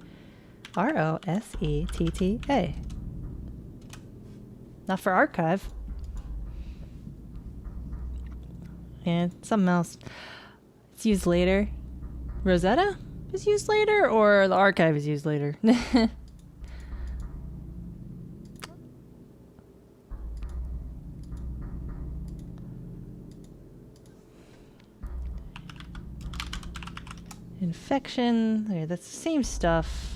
Speaker 1: Rosetta. Not for archive. And something else. It's used later. Rosetta is used later, or the archive is used later? Infection. Okay, that's the same stuff.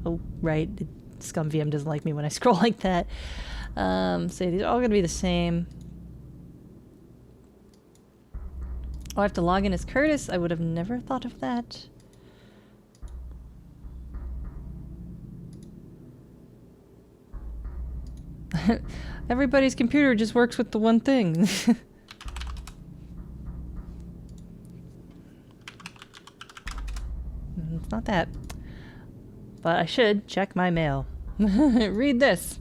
Speaker 1: Oh, right. ScumVM doesn't like me when I scroll like that. So these are all going to be the same. Oh, I have to log in as Curtis? I would have never thought of that. Everybody's computer just works with the one thing. It's not that. But I should check my mail. Read this.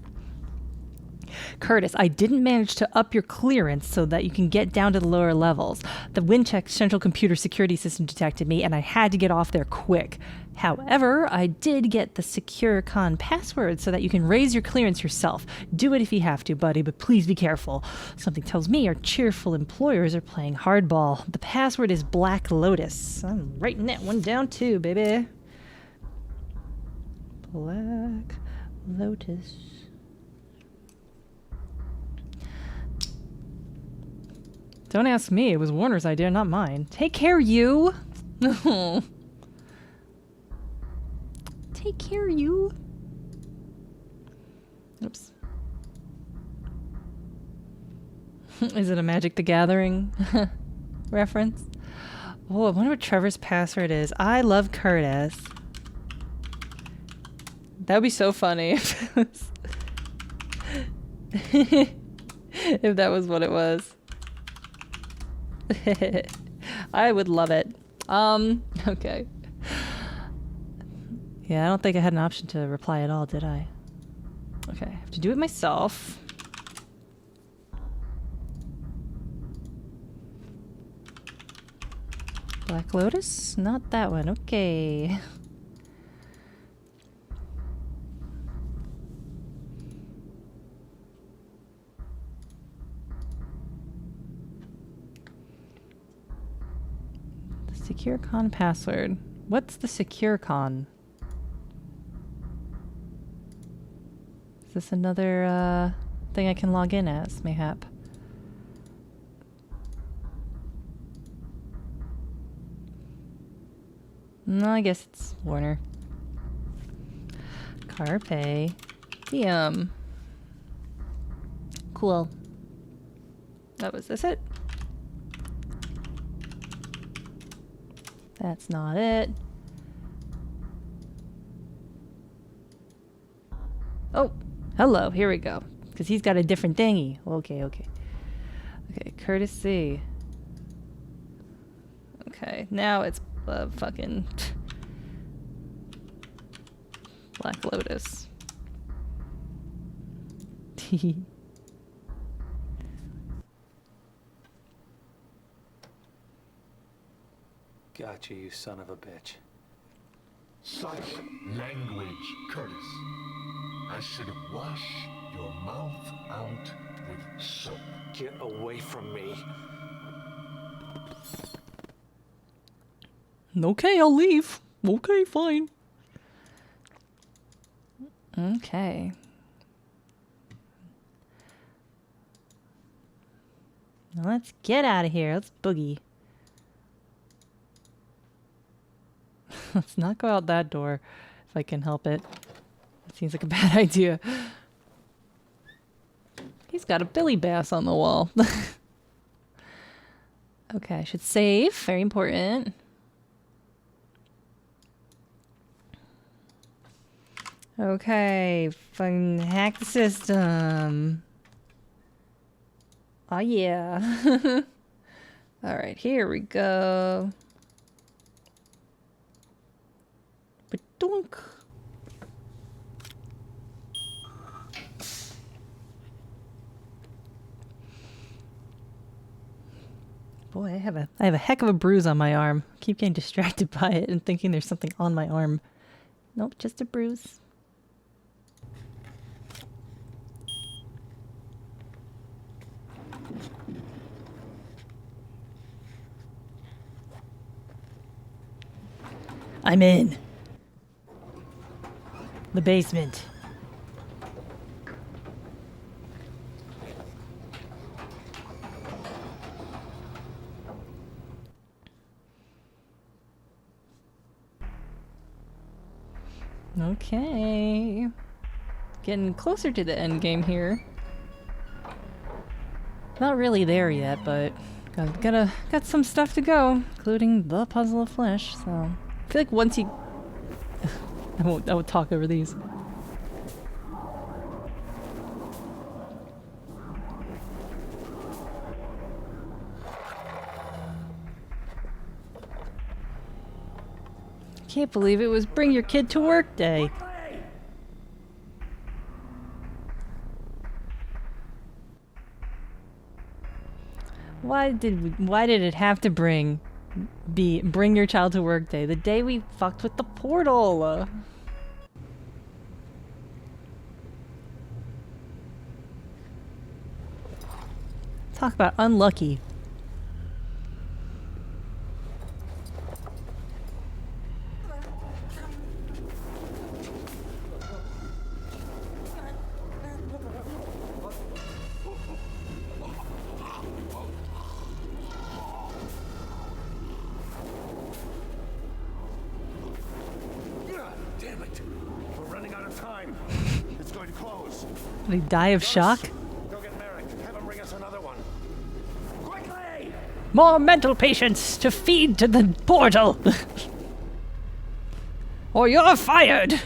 Speaker 1: Curtis, I didn't manage to up your clearance so that you can get down to the lower levels. The Windcheck central computer security system detected me, and I had to get off there quick. However, I did get the SecureCon password so that you can raise your clearance yourself. Do it if you have to, buddy, but please be careful. Something tells me our cheerful employers are playing hardball. The password is Black Lotus. I'm writing that one down too, baby. Black Lotus. Don't ask me. It was Warner's idea, not mine. Take care, you. Take care, you. Oops. Is it a Magic the Gathering reference? Oh, I wonder what Trevor's password is. I love Curtis. That would be so funny if it was if that was what it was. I would love it. Okay. Yeah, I don't think I had an option to reply at all, did I? Okay, I have to do it myself. Black Lotus? Not that one. Okay. SecureCon password. What's the SecureCon? Is this another thing I can log in as, mayhap? No, I guess it's Warner. Carpe Diem. Cool. Oh, was this it? That's not it. Oh, hello. Here we go. Because he's got a different thingy. Okay, okay. Okay, courtesy. Okay, now it's fucking Black Lotus.
Speaker 8: Gotcha, you son of a bitch.
Speaker 3: Such language, Curtis. I should wash your mouth out with soap.
Speaker 8: Get away from me.
Speaker 1: Okay, I'll leave. Okay, fine. Okay. Now let's get out of here. Let's boogie. Let's not go out that door if I can help it. It seems like a bad idea. He's got a Billy Bass on the wall. Okay, I should save. Very important. Okay, fucking hack the system. Oh yeah. Alright, here we go. Ba-dunk. Boy, I have a heck of a bruise on my arm. Keep getting distracted by it and thinking there's something on my arm. Nope, just a bruise. I'm in. The basement. Okay. Getting closer to the end game here. Not really there yet, but got some stuff to go, including the puzzle of flesh, so I feel like once you I won't talk over these. Can't believe it was bring your kid to work day. Why did it have to bring your child to work day? The day we fucked with the portal. Talk about unlucky.
Speaker 3: Damn it! We're running out of time. It's going to close.
Speaker 1: Did he die of shock?
Speaker 3: Go get Merrick. Have him bring us another one. Quickly!
Speaker 1: More mental patients to feed to the portal! Or you're fired!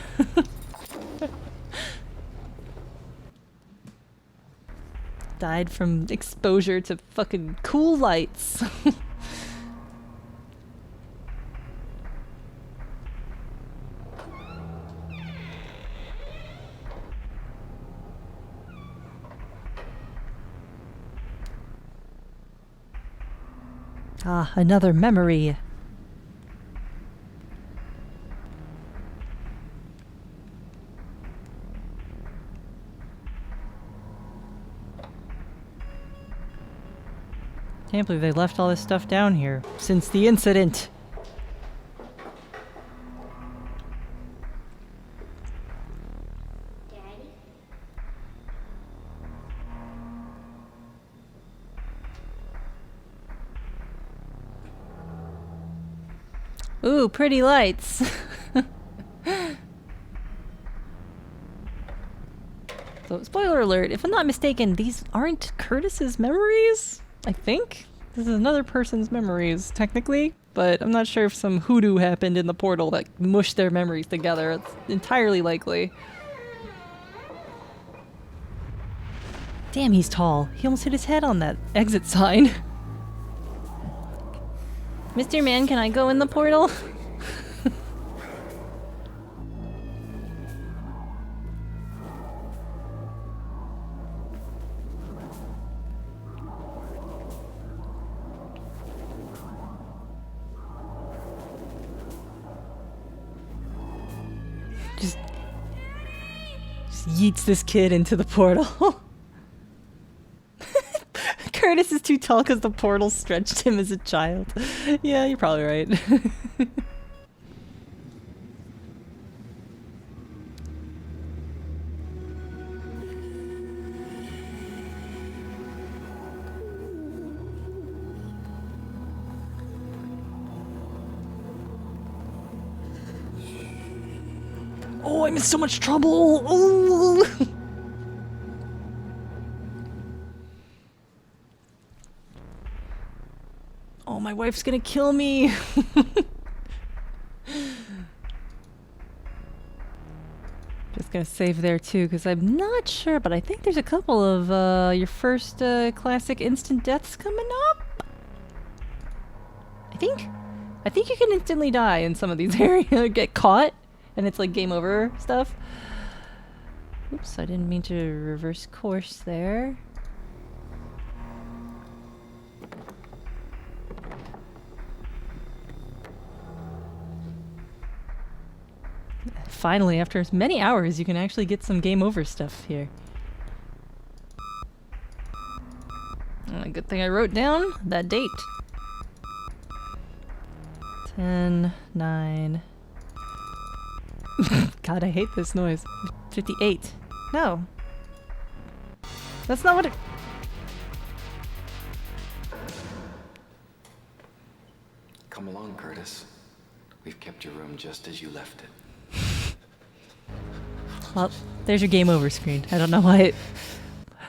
Speaker 1: Died from exposure to fucking cool lights. Ah, another memory. Can't believe they left all this stuff down here since the incident. Ooh, pretty lights. So, spoiler alert, if I'm not mistaken, these aren't Curtis's memories? I think? This is another person's memories, technically, but I'm not sure if some hoodoo happened in the portal that mushed their memories together. It's entirely likely. Damn, he's tall. He almost hit his head on that exit sign. Mr. Man, can I go in the portal? Just yeets this kid into the portal. Curtis is too tall because the portal stretched him as a child. Yeah, you're probably right. Oh, I'm in so much trouble! Oh. Oh, my wife's gonna kill me! Just gonna save there too, because I'm not sure, but I think there's a couple of your first classic instant deaths coming up. I think you can instantly die in some of these areas, get caught, and it's like game over stuff. Oops, I didn't mean to reverse course there. Finally, after as many hours, you can actually get some game over stuff here. Good thing I wrote down that date. 10, 9. God, I hate this noise. 58. No. That's not what it...
Speaker 19: Come along, Curtis. We've kept your room just as you left it.
Speaker 1: Well, there's your game over screen. I don't know why it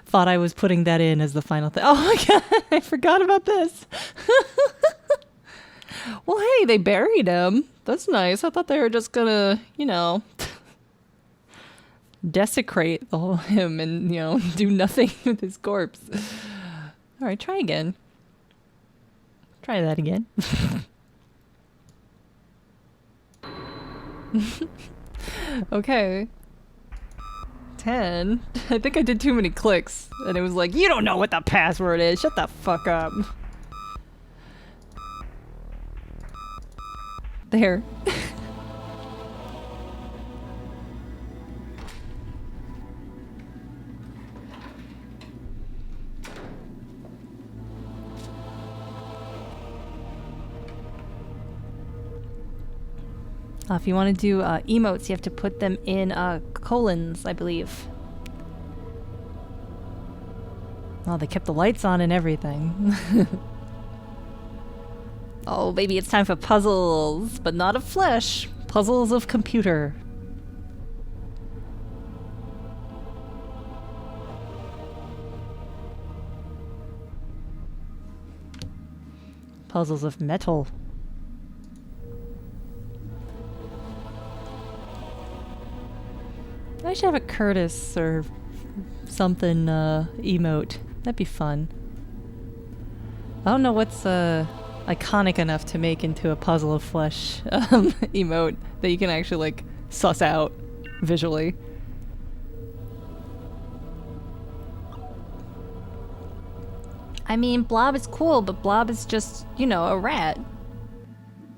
Speaker 1: thought I was putting that in as the final thing. Oh my god, I forgot about this. Well, hey, they buried him. That's nice. I thought they were just gonna, you know, desecrate the whole him and, you know, do nothing with his corpse. All right, try again. Try that again. Okay. 10. I think I did too many clicks. And it was like, you don't know what the password is. Shut the fuck up. There. If you want to do emotes, you have to put them in colons, I believe. Oh, they kept the lights on and everything. Oh, baby, it's time for puzzles, but not of flesh. Puzzles of computer. Puzzles of metal. I should have a Curtis or something emote. That'd be fun. I don't know what's iconic enough to make into a puzzle of flesh emote that you can actually like suss out visually. I mean, Blob is cool, but Blob is just, you know, a rat.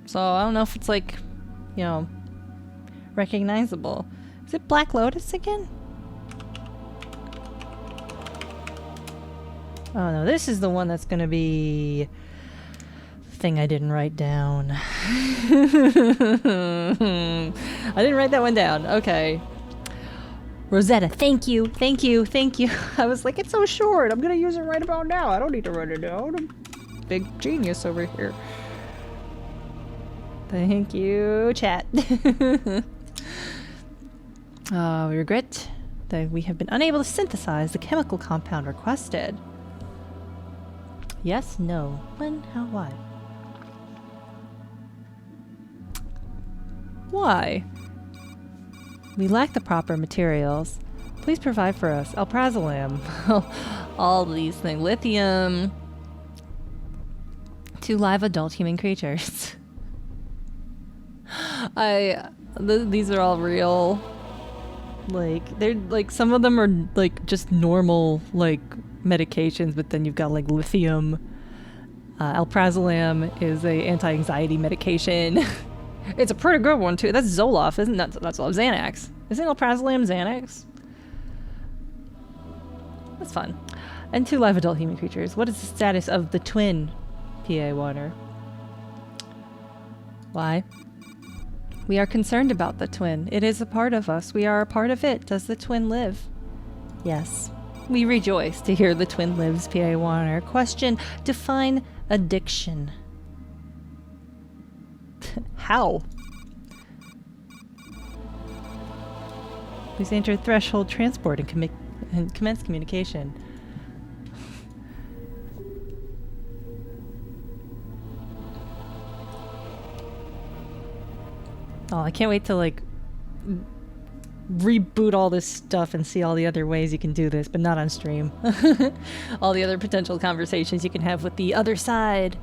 Speaker 1: So I don't know if it's like, you know, recognizable. Is it Black Lotus again? Oh no, this is the one that's gonna be the thing I didn't write down. I didn't write that one down. Okay. Rosetta, thank you, thank you, thank you. I was like, it's so short. I'm gonna use it right about now. I don't need to write it down. I'm a big genius over here. Thank you, chat. We regret that we have been unable to synthesize the chemical compound requested. Yes, no, when, how, why? Why? We lack the proper materials. Please provide for us alprazolam. All these things. Lithium. 2 live adult human creatures. These are all real. Like, they're like, some of them are like just normal like medications, but then you've got like lithium. Alprazolam is a anti-anxiety medication. It's a pretty good one too. That's Zoloft, isn't that? That's Xanax. Isn't alprazolam Xanax? That's fun. And 2 live adult human creatures. What is the status of the twin? PA Water. Why? We are concerned about the twin. It is a part of us. We are a part of it. Does the twin live? Yes. We rejoice to hear the twin lives, PA Warner. Question, define addiction. How? Please enter threshold transport and commence communication. Oh, I can't wait to like reboot all this stuff and see all the other ways you can do this, but not on stream. All the other potential conversations you can have with the other side.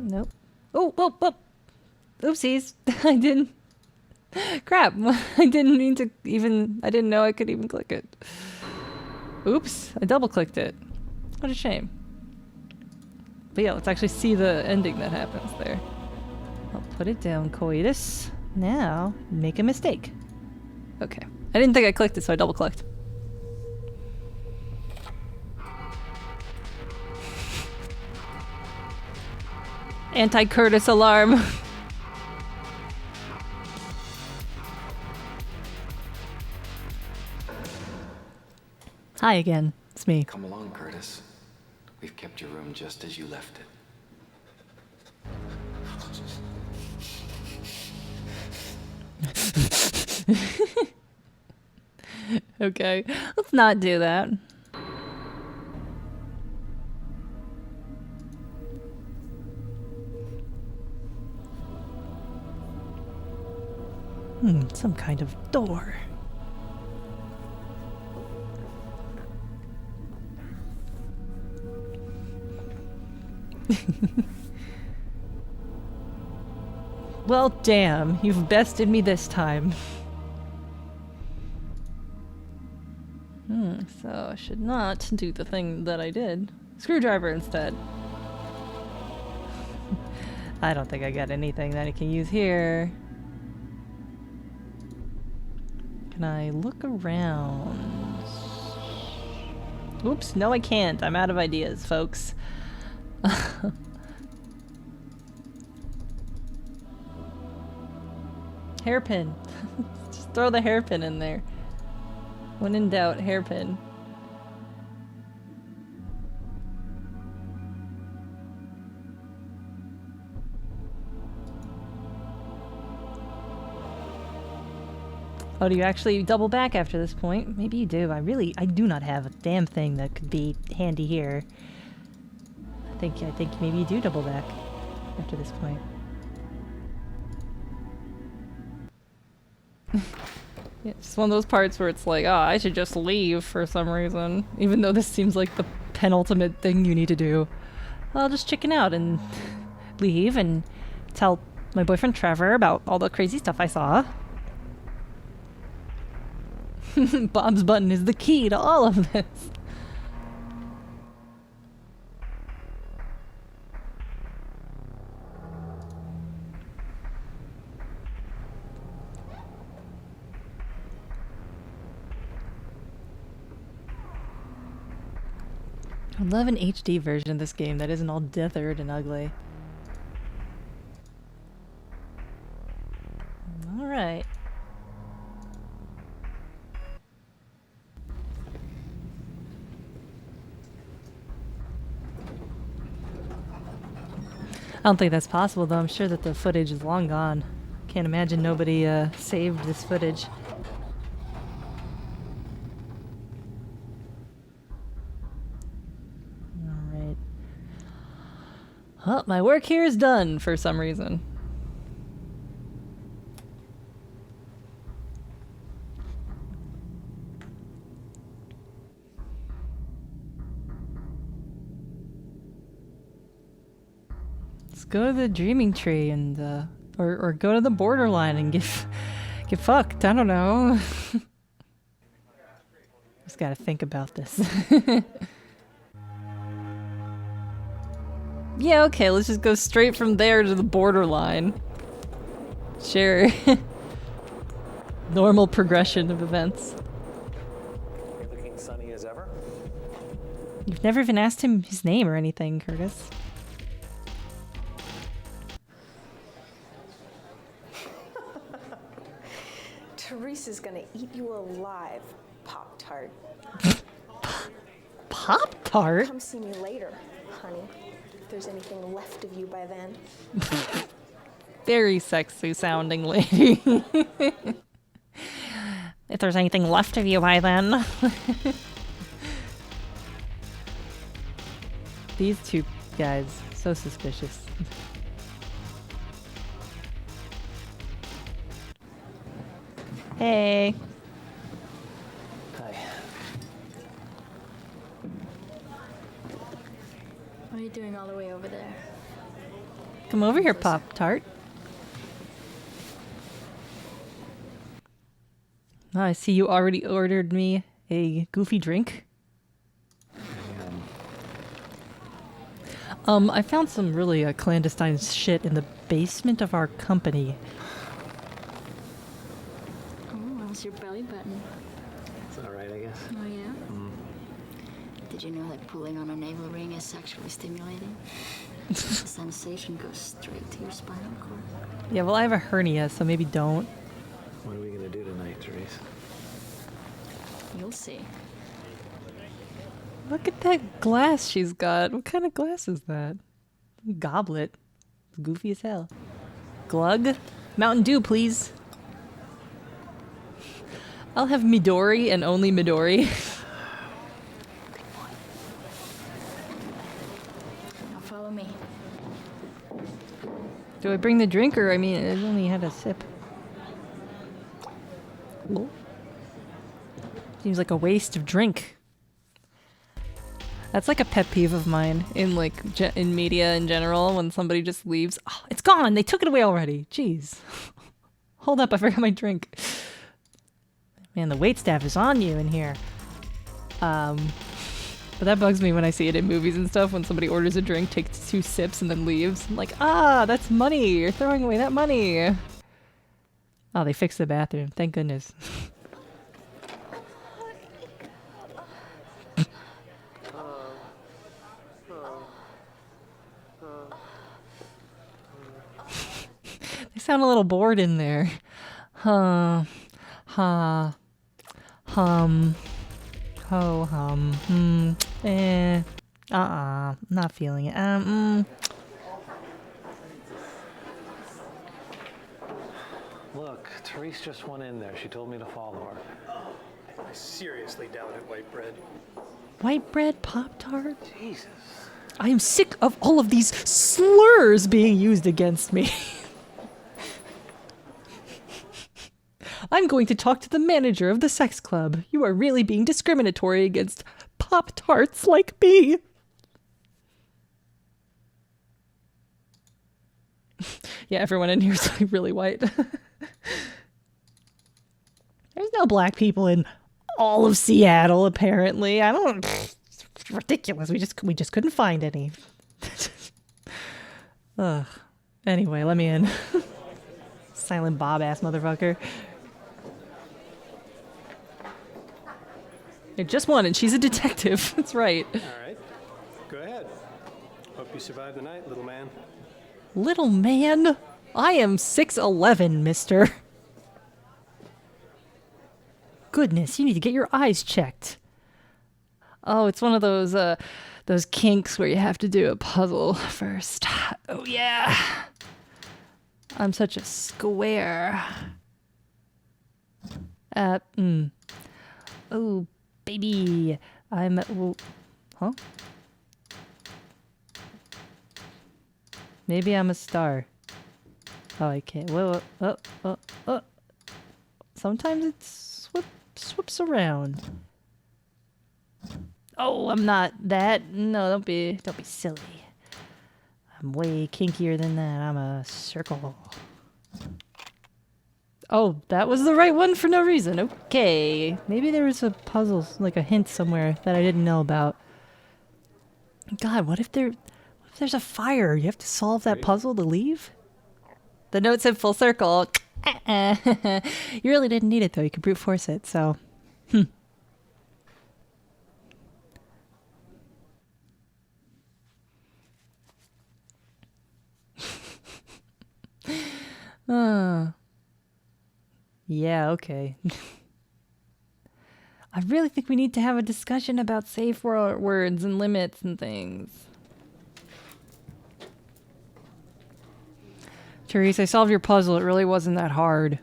Speaker 1: Nope. Oh, whoa, whoa. Oopsies. I didn't. Crap. I didn't mean to even. I didn't know I could even click it. Oops. I double clicked it. What a shame. But yeah, let's actually see the ending that happens there. I'll put it down, coitus. Now, make a mistake. Okay. I didn't think I clicked it, so I double clicked. Anti-Curtis alarm. Hi again. It's me.
Speaker 19: Come along, Curtis. We've kept your room just as you left
Speaker 1: it. Okay, let's not do that. Some kind of door. Well, damn, you've bested me this time. So I should not do the thing that I did. Screwdriver instead. I don't think I got anything that I can use here. Can I look around? Oops, no I can't. I'm out of ideas, folks. Hairpin. Just throw the hairpin in there. When in doubt, hairpin. Oh, do you actually double back after this point? Maybe you do. I do not have a damn thing that could be handy here. I think maybe you do double back after this point. It's one of those parts where it's like, oh, I should just leave for some reason. Even though this seems like the penultimate thing you need to do. I'll just chicken out and leave and tell my boyfriend Trevor about all the crazy stuff I saw. Bob's button is the key to all of this. I'd love an HD version of this game that isn't all dithered and ugly. Alright. I don't think that's possible though. I'm sure that the footage is long gone. Can't imagine nobody saved this footage. Alright. Well, my work here is done for some reason. Go to the dreaming tree and or go to the borderline and get fucked. I don't know. Just gotta think about this. Yeah, okay, let's just go straight from there to the borderline. Sure. Normal progression of events.
Speaker 8: You're looking sunny as ever?
Speaker 1: You've never even asked him his name or anything, Curtis.
Speaker 20: Teresa's gonna eat you alive, Pop-Tart.
Speaker 1: Pop-Tart?
Speaker 20: Come see me later, honey. If there's anything left of you by then.
Speaker 1: Very sexy sounding lady. If there's anything left of you by then. These two guys, so suspicious. Hey.
Speaker 11: Hi.
Speaker 14: What are you doing all the way over there?
Speaker 1: Come over here, Pop-Tart. Oh, I see you already ordered me a goofy drink. I found some really clandestine shit in the basement of our company.
Speaker 14: How's your belly button?
Speaker 11: It's alright, I guess.
Speaker 14: Oh, yeah? Did you know that pulling on a navel ring is sexually stimulating? The sensation goes straight to your spinal cord.
Speaker 1: Yeah, well, I have a hernia, so maybe don't.
Speaker 11: What are we gonna do tonight, Therese?
Speaker 14: You'll see.
Speaker 1: Look at that glass she's got. What kind of glass is that? Goblet. Goofy as hell. Glug? Mountain Dew, please. I'll have Midori and only Midori.
Speaker 14: Now follow me.
Speaker 1: Do I bring the drink or, I mean, it only had a sip. Seems like a waste of drink. That's like a pet peeve of mine in like in media in general when somebody just leaves. Oh, it's gone. They took it away already. Jeez. Hold up, I forgot my drink. Man, the waitstaff is on you in here. But that bugs me when I see it in movies and stuff when somebody orders a drink, takes 2 sips and then leaves. I'm like, ah, that's money. You're throwing away that money. Oh, they fixed the bathroom. Thank goodness. They sound a little bored in there. Huh. Ha. Hum. Ho hum. Not feeling it.
Speaker 8: Look, Therese just went in there. She told me to follow her.
Speaker 9: I seriously doubt it, white bread.
Speaker 1: White bread Pop-Tart?
Speaker 8: Jesus.
Speaker 1: I am sick of all of these slurs being used against me. I'm going to talk to the manager of the sex club. You are really being discriminatory against Pop-Tarts like me. Yeah, everyone in here is like really white. There's no black people in all of Seattle, apparently. It's ridiculous. We just couldn't find any. Ugh. Anyway, let me in. Silent Bob ass motherfucker. Just one, and she's a detective. That's right.
Speaker 21: All right. Go ahead. Hope you survived the night, little man.
Speaker 1: Little man? I am 6'11", mister. Goodness, you need to get your eyes checked. Oh, it's one of those kinks where you have to do a puzzle first. Oh, yeah. I'm such a square. Oh, baby. Huh? Maybe I'm a star. Oh, I can't. Whoa. Sometimes it swoops around. Oh, I'm not that. No, don't be silly. I'm way kinkier than that. I'm a circle. Oh, that was the right one for no reason. Okay. Maybe there was a puzzle, like a hint somewhere that I didn't know about. God, what if there's a fire? You have to solve that puzzle to leave? The note said full circle. You really didn't need it, though. You could brute force it, so... Yeah, okay. I really think we need to have a discussion about safe words and limits and things. Therese, I solved your puzzle. It really wasn't that hard.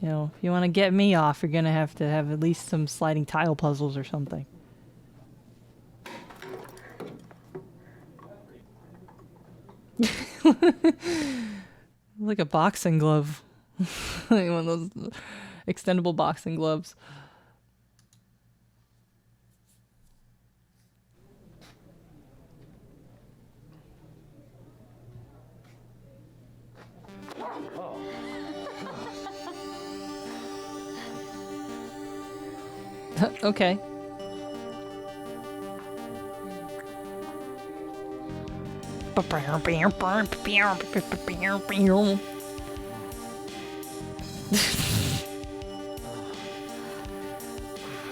Speaker 1: You know, if you want to get me off, you're going to have at least some sliding tile puzzles or something. Like a boxing glove. Like one of those extendable boxing gloves. Okay.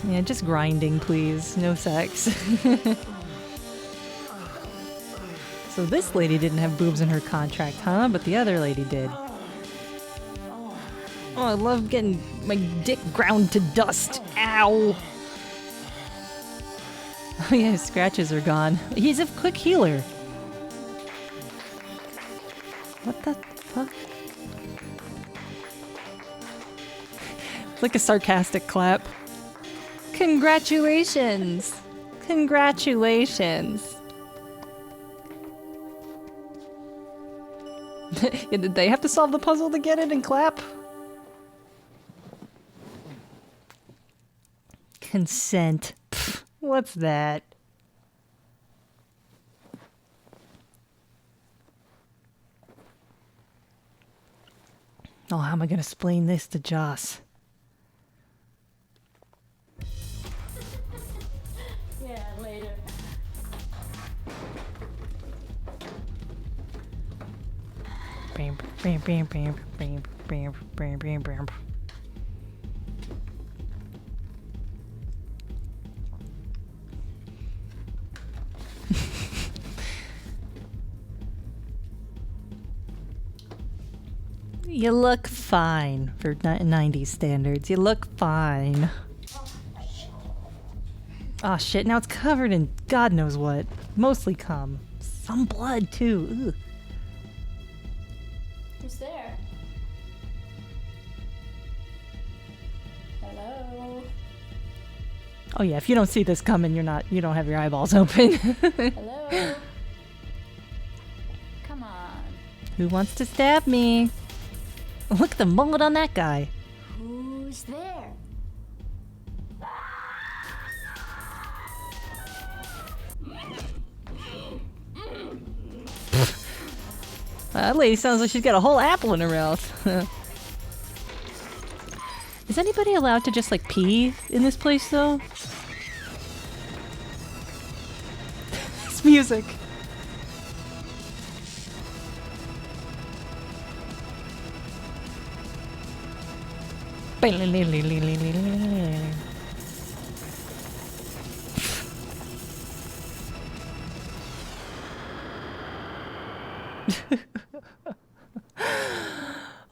Speaker 1: Yeah, just grinding, please. No sex. So this lady didn't have boobs in her contract, huh? But the other lady did. Oh, I love getting my dick ground to dust. Ow! Oh yeah, his scratches are gone. He's a quick healer. What the fuck? It's like a sarcastic clap. Congratulations! Congratulations! Yeah, did they have to solve the puzzle to get it and clap? Consent. Pfft, What's that? Oh, how am I gonna explain this to Joss?
Speaker 14: Yeah, later.
Speaker 1: Bam, bam, bam, bam, bam, bam, bam, bam, bam. You look fine for 90s standards. You look fine. Oh shit, now it's covered in God knows what. Mostly cum. Some blood too. Ugh.
Speaker 14: Who's there? Hello?
Speaker 1: Oh yeah, if you don't see this coming, you don't have your eyeballs open.
Speaker 14: Hello? Come on.
Speaker 1: Who wants to stab me? Look at the mullet on that guy.
Speaker 14: Who's there?
Speaker 1: That lady sounds like she's got a whole apple in her mouth. Is anybody allowed to just like pee in this place though? This music.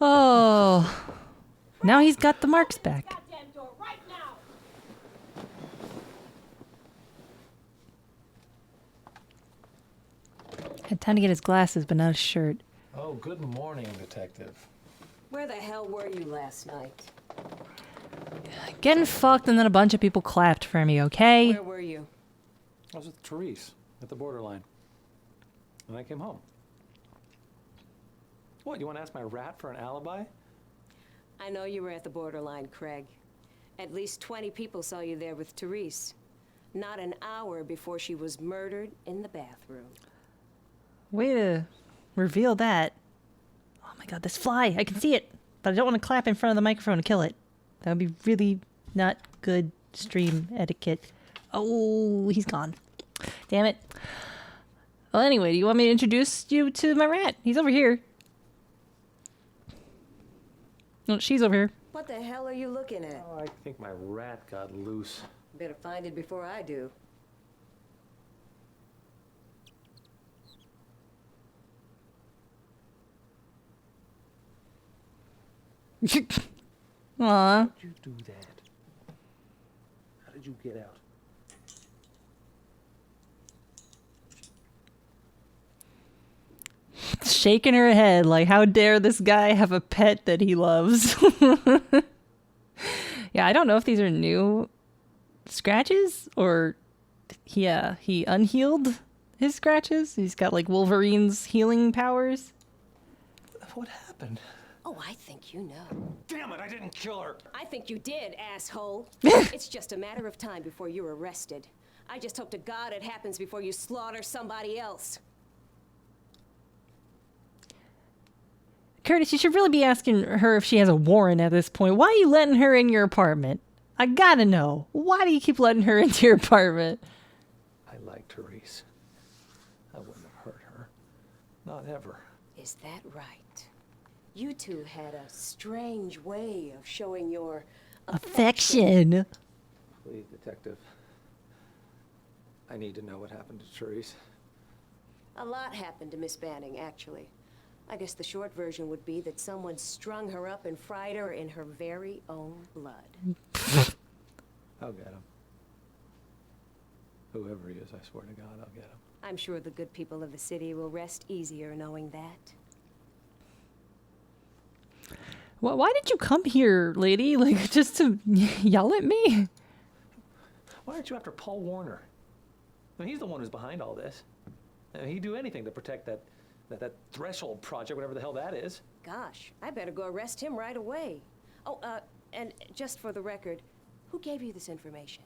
Speaker 1: Oh, now he's got the marks back. Had time to get his glasses, but not his shirt.
Speaker 8: Oh, good morning, Detective.
Speaker 16: Where the hell were you last night?
Speaker 1: Getting fucked, and then a bunch of people clapped for me, okay?
Speaker 16: Where were you?
Speaker 8: I was with Therese at the borderline. And I came home. What, you want to ask my rat for an alibi?
Speaker 16: I know you were at the borderline, Craig. At least 20 people saw you there with Therese. Not an hour before she was murdered in the bathroom.
Speaker 1: Way to reveal that. Oh my god, this fly! I can see it! But I don't want to clap in front of the microphone to kill it. That would be really not good stream etiquette. Oh, he's gone. Damn it. Well, anyway, do you want me to introduce you to my rat? He's over here. Oh, she's over here.
Speaker 16: What the hell are you looking at?
Speaker 8: Oh, I think my rat got loose.
Speaker 16: Better find it before I do.
Speaker 1: Aww.
Speaker 8: How did you do that? How did you get out?
Speaker 1: Shaking her head like, how dare this guy have a pet that he loves? Yeah, I don't know if these are new scratches or he unhealed his scratches. He's got like Wolverine's healing powers.
Speaker 8: What happened?
Speaker 16: Oh, I think you know.
Speaker 8: Damn it, I didn't kill her!
Speaker 16: I think you did, asshole. It's just a matter of time before you're arrested. I just hope to God it happens before you slaughter somebody else.
Speaker 1: Curtis, you should really be asking her if she has a warrant at this point. Why are you letting her in your apartment? I gotta know. Why do you keep letting her into your apartment?
Speaker 8: I like Therese. I wouldn't have hurt her. Not ever.
Speaker 16: Is that right? You two had a strange way of showing your
Speaker 1: Affection.
Speaker 8: Please, Detective. I need to know what happened to Therese.
Speaker 16: A lot happened to Miss Banning, actually. I guess the short version would be that someone strung her up and fried her in her very own blood.
Speaker 8: I'll get him. Whoever he is, I swear to God, I'll get him.
Speaker 16: I'm sure the good people of the city will rest easier knowing that.
Speaker 1: Well, why did you come here, lady? Like, just to yell at me?
Speaker 8: Why aren't you after Paul Warner? I mean, he's the one who's behind all this. I mean, he'd do anything to protect that threshold project, whatever the hell that is.
Speaker 16: Gosh, I better go arrest him right away. Oh, and just for the record, who gave you this information?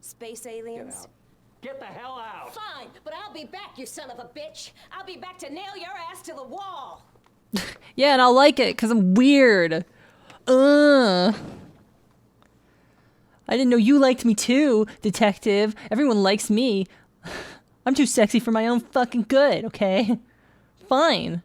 Speaker 16: Space aliens?
Speaker 10: Get the hell out!
Speaker 16: Fine, but I'll be back, you son of a bitch! I'll be back to nail your ass to the wall!
Speaker 1: Yeah, and I'll like it, because I'm weird. I didn't know you liked me too, detective. Everyone likes me. I'm too sexy for my own fucking good, okay? Fine.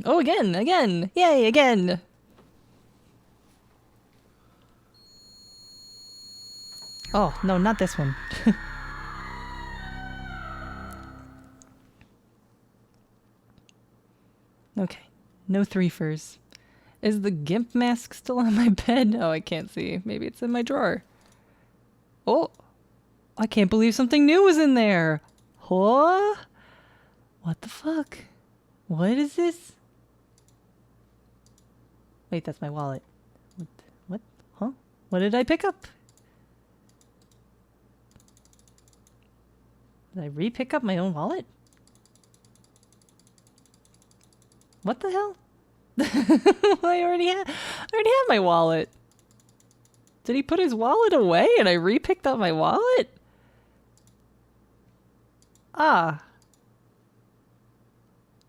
Speaker 1: Oh, again. Yay, again. Oh, no, not this one. Okay, no threefers. Is the gimp mask still on my bed? Oh, I can't see. Maybe it's in my drawer. Oh, I can't believe something new was in there. Huh? What the fuck? What is this? Wait, that's my wallet. What? Huh? What did I pick up? Did I re-pick up my own wallet? What the hell? I already have my wallet. Did he put his wallet away and I re-picked up my wallet? Ah.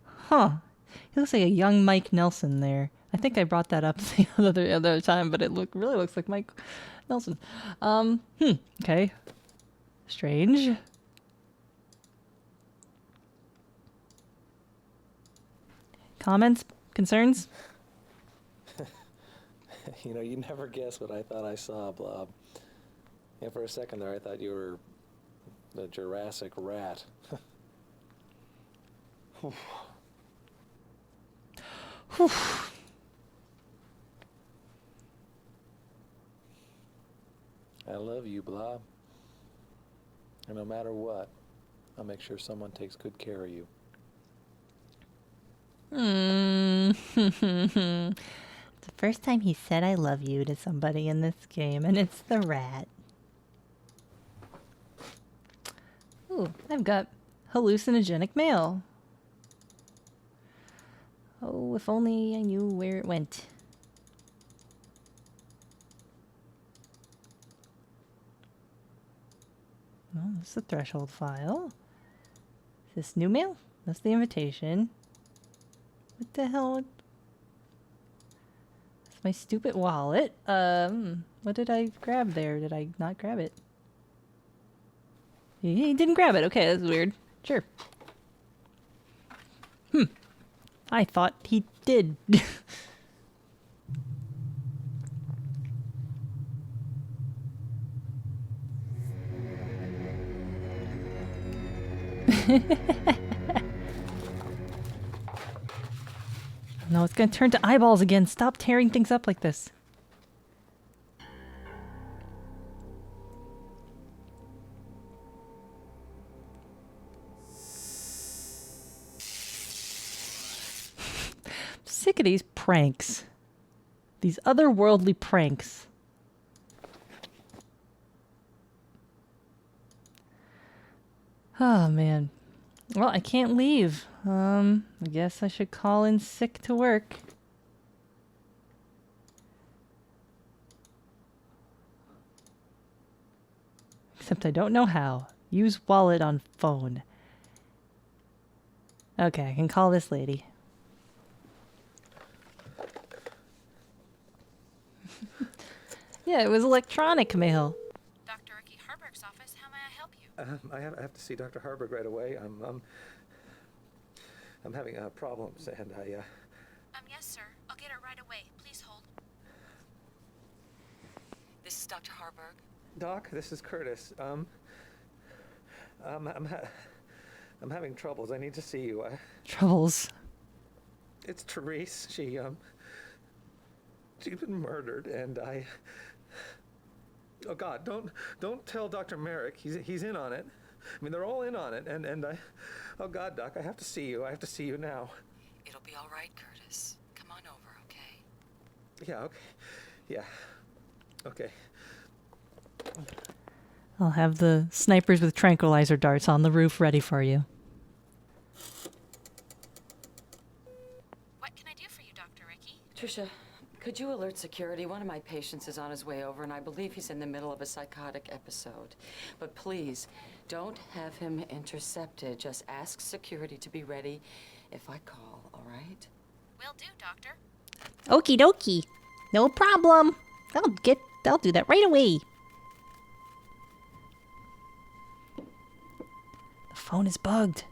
Speaker 1: Huh. He looks like a young Mike Nelson there. I think I brought that up the other time, but it really looks like Mike Nelson. Okay. Strange. Comments? Concerns?
Speaker 8: You know, you never guess what I thought I saw, Blob. Yeah, for a second there, I thought you were the Jurassic rat. I love you, Blob. And no matter what, I'll make sure someone takes good care of you.
Speaker 1: It's the first time he said I love you to somebody in this game, and it's the rat. Ooh, I've got hallucinogenic mail. Oh, if only I knew where it went. Oh, this is the threshold file. Is this new mail? That's the invitation. What the hell? That's my stupid wallet. What did I grab there? Did I not grab it? He didn't grab it. Okay, that's weird. Sure. I thought he did. No, it's gonna turn to eyeballs again. Stop tearing things up like this. Sick of these pranks. These otherworldly pranks. Oh, man. Well, I can't leave. I guess I should call in sick to work. Except I don't know how. Use wallet on phone. Okay, I can call this lady. Yeah, it was electronic mail.
Speaker 17: Dr. Ricky Harburg's office. How may I help you?
Speaker 8: I have to see Dr. Harburg right away. I'm having problems, and I.
Speaker 17: Yes, sir. I'll get it right away. Please hold.
Speaker 12: This is Dr. Harburg.
Speaker 8: Doc, this is Curtis. I'm having troubles. I need to see you.
Speaker 1: Troubles.
Speaker 8: It's Therese. She's been murdered, and I. Oh God! Don't tell Dr. Merrick. He's in on it. I mean, they're all in on it, and I. Oh God, Doc, I have to see you. I have to see you now.
Speaker 12: It'll be all right, Curtis. Come on over, okay?
Speaker 8: Yeah. Okay. Yeah. Okay.
Speaker 1: I'll have the snipers with tranquilizer darts on the roof ready for you.
Speaker 12: Trisha, could you alert security? One of my patients is on his way over, and I believe he's in the middle of a psychotic episode. But please, don't have him intercepted. Just ask security to be ready if I call, all right?
Speaker 17: Will do, Doctor.
Speaker 1: Okie dokie. No problem. I'll do that right away. The phone is bugged.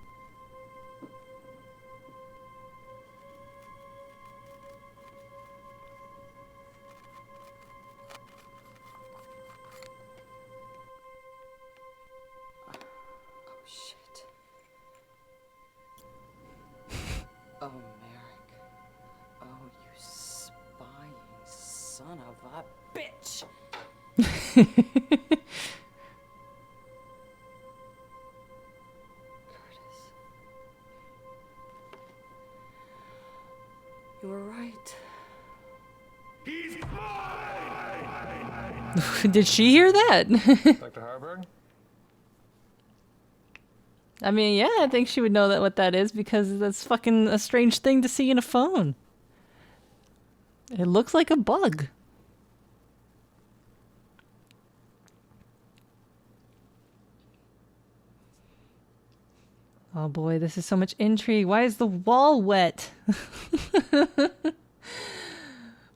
Speaker 12: Oh, Merrick. Oh, you spying son of a bitch! You were right.
Speaker 3: He's mine!
Speaker 1: Did she hear that?
Speaker 21: Dr. Harburg?
Speaker 1: I mean, yeah, I think she would know what that is because that's fucking a strange thing to see in a phone. It looks like a bug. Oh boy, this is so much intrigue. Why is the wall wet?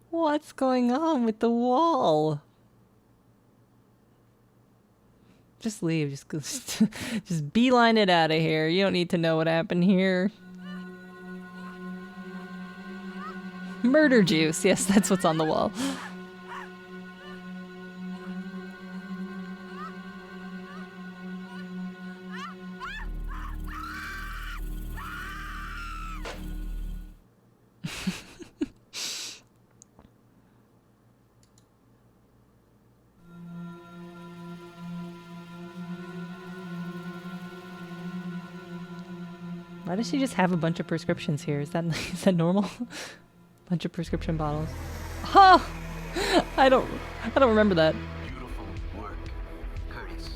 Speaker 1: What's going on with the wall? Just leave. Just beeline it out of here. You don't need to know what happened here. Murder juice. Yes, that's what's on the wall. Why does she just have a bunch of prescriptions here? Is that normal? Bunch of prescription bottles. Oh! I don't remember that.
Speaker 19: Beautiful work, Curtis.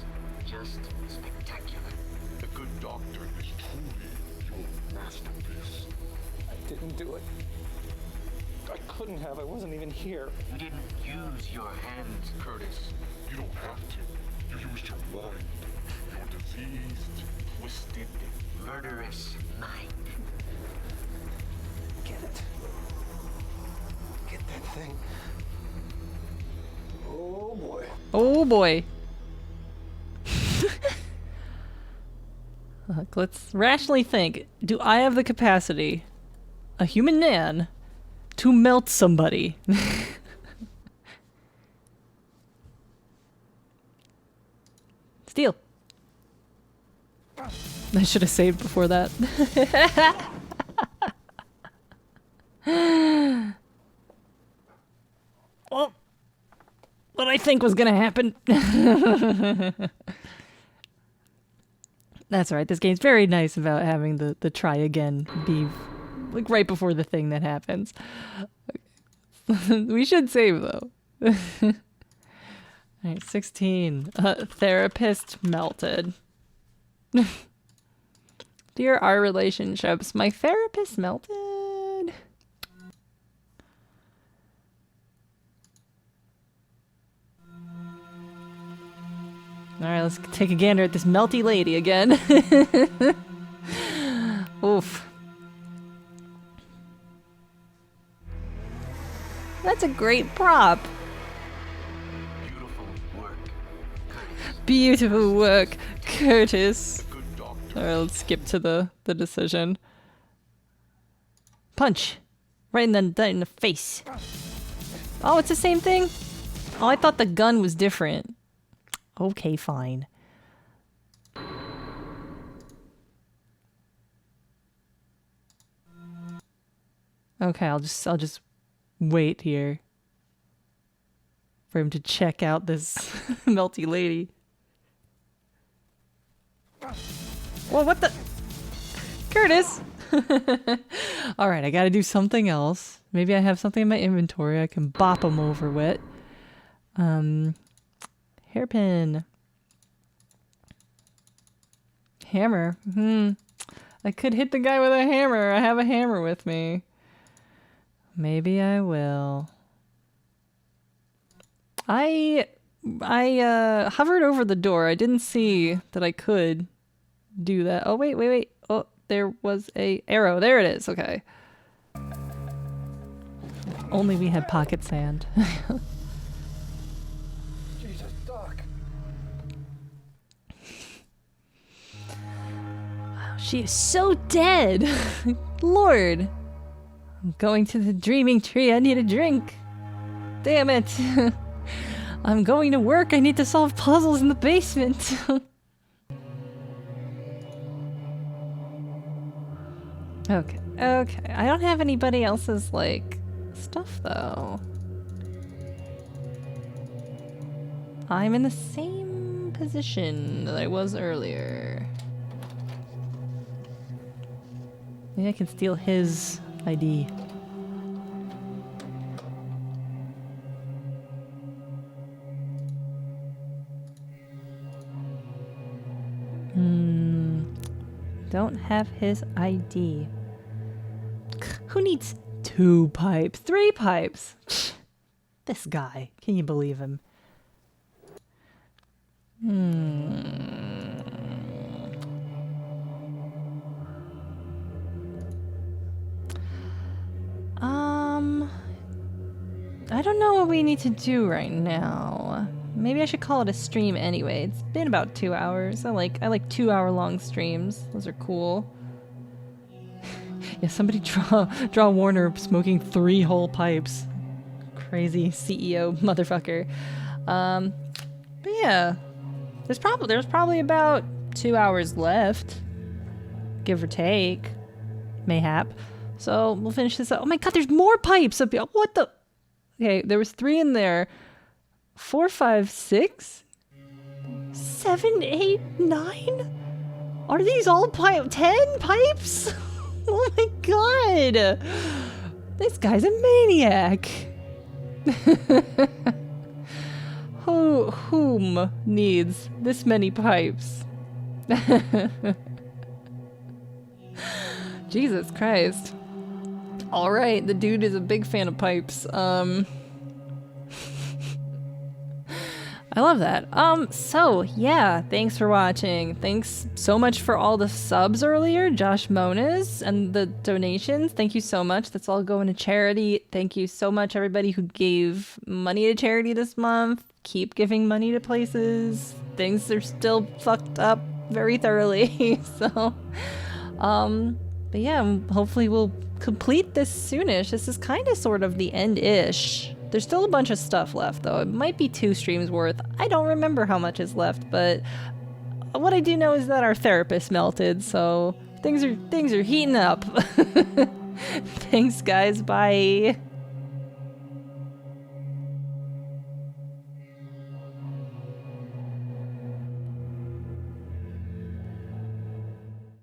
Speaker 19: Just spectacular.
Speaker 3: The good doctor is truly your masterpiece.
Speaker 8: I didn't do it. I couldn't have. I wasn't even here.
Speaker 19: You didn't use your hands, Curtis.
Speaker 3: You don't have to. You used your mind. Your diseased, twisted,
Speaker 19: murderous mind.
Speaker 8: Get it. Get that thing. Oh boy.
Speaker 1: Oh boy. Look, let's rationally think. Do I have the capacity, a human man, to melt somebody? Steal. I should have saved before that. Well, what I think was gonna happen. That's right. This game's very nice about having the try again be like right before the thing that happens. We should save though. Alright, 16. Therapist melted. Dear our relationships, my therapist melted. Alright, let's take a gander at this melty lady again. Oof. That's a great prop. Beautiful work, Curtis. Alright, let's skip to the decision. Punch. Right in the face. Oh, it's the same thing? Oh, I thought the gun was different. Okay, fine. Okay, I'll just wait here for him to check out this melty lady. Whoa, what the? Curtis! Alright, I gotta do something else. Maybe I have something in my inventory I can bop him over with. Hairpin. Hammer. I could hit the guy with a hammer. I have a hammer with me. Maybe I will. I hovered over the door. I didn't see that I could do that. Oh, wait. Oh, there was a arrow. There it is. Okay. Only we had pocket sand.
Speaker 21: Jesus, Doc.
Speaker 1: Wow, she is so dead. Lord. I'm going to the dreaming tree. I need a drink. Damn it. I'm going to work. I need to solve puzzles in the basement. Okay. I don't have anybody else's, like, stuff, though. I'm in the same position that I was earlier. Maybe I can steal his ID. Don't have his ID. Who needs 2 pipes? 3 pipes? This guy. Can you believe him? I don't know what we need to do right now. Maybe I should call it a stream anyway. It's been about 2 hours. I like 2-hour-long streams. Those are cool. Yeah, somebody draw Warner smoking 3 whole pipes. Crazy CEO motherfucker. But yeah, there's probably about 2 hours left, give or take, mayhap. So we'll finish this up. Oh my god, there's more pipes up here. What the? Okay, there was 3 in there. 4, 5, 6, 7, 8, 9? Are these all 10 pipes? Oh my god! This guy's a maniac! Whom needs this many pipes? Jesus Christ. Alright, the dude is a big fan of pipes. I love that. So yeah, thanks for watching. Thanks so much for all the subs earlier, Josh Moniz, and the donations. Thank you so much. That's all going to charity. Thank you so much, everybody who gave money to charity this month. Keep giving money to places. Things are still fucked up very thoroughly. So, but yeah, hopefully we'll complete this soonish. This is kind of sort of the end-ish. There's still a bunch of stuff left, though. It might be 2 streams worth. I don't remember how much is left, but what I do know is that our therapist melted, so things are heating up. Thanks, guys. Bye.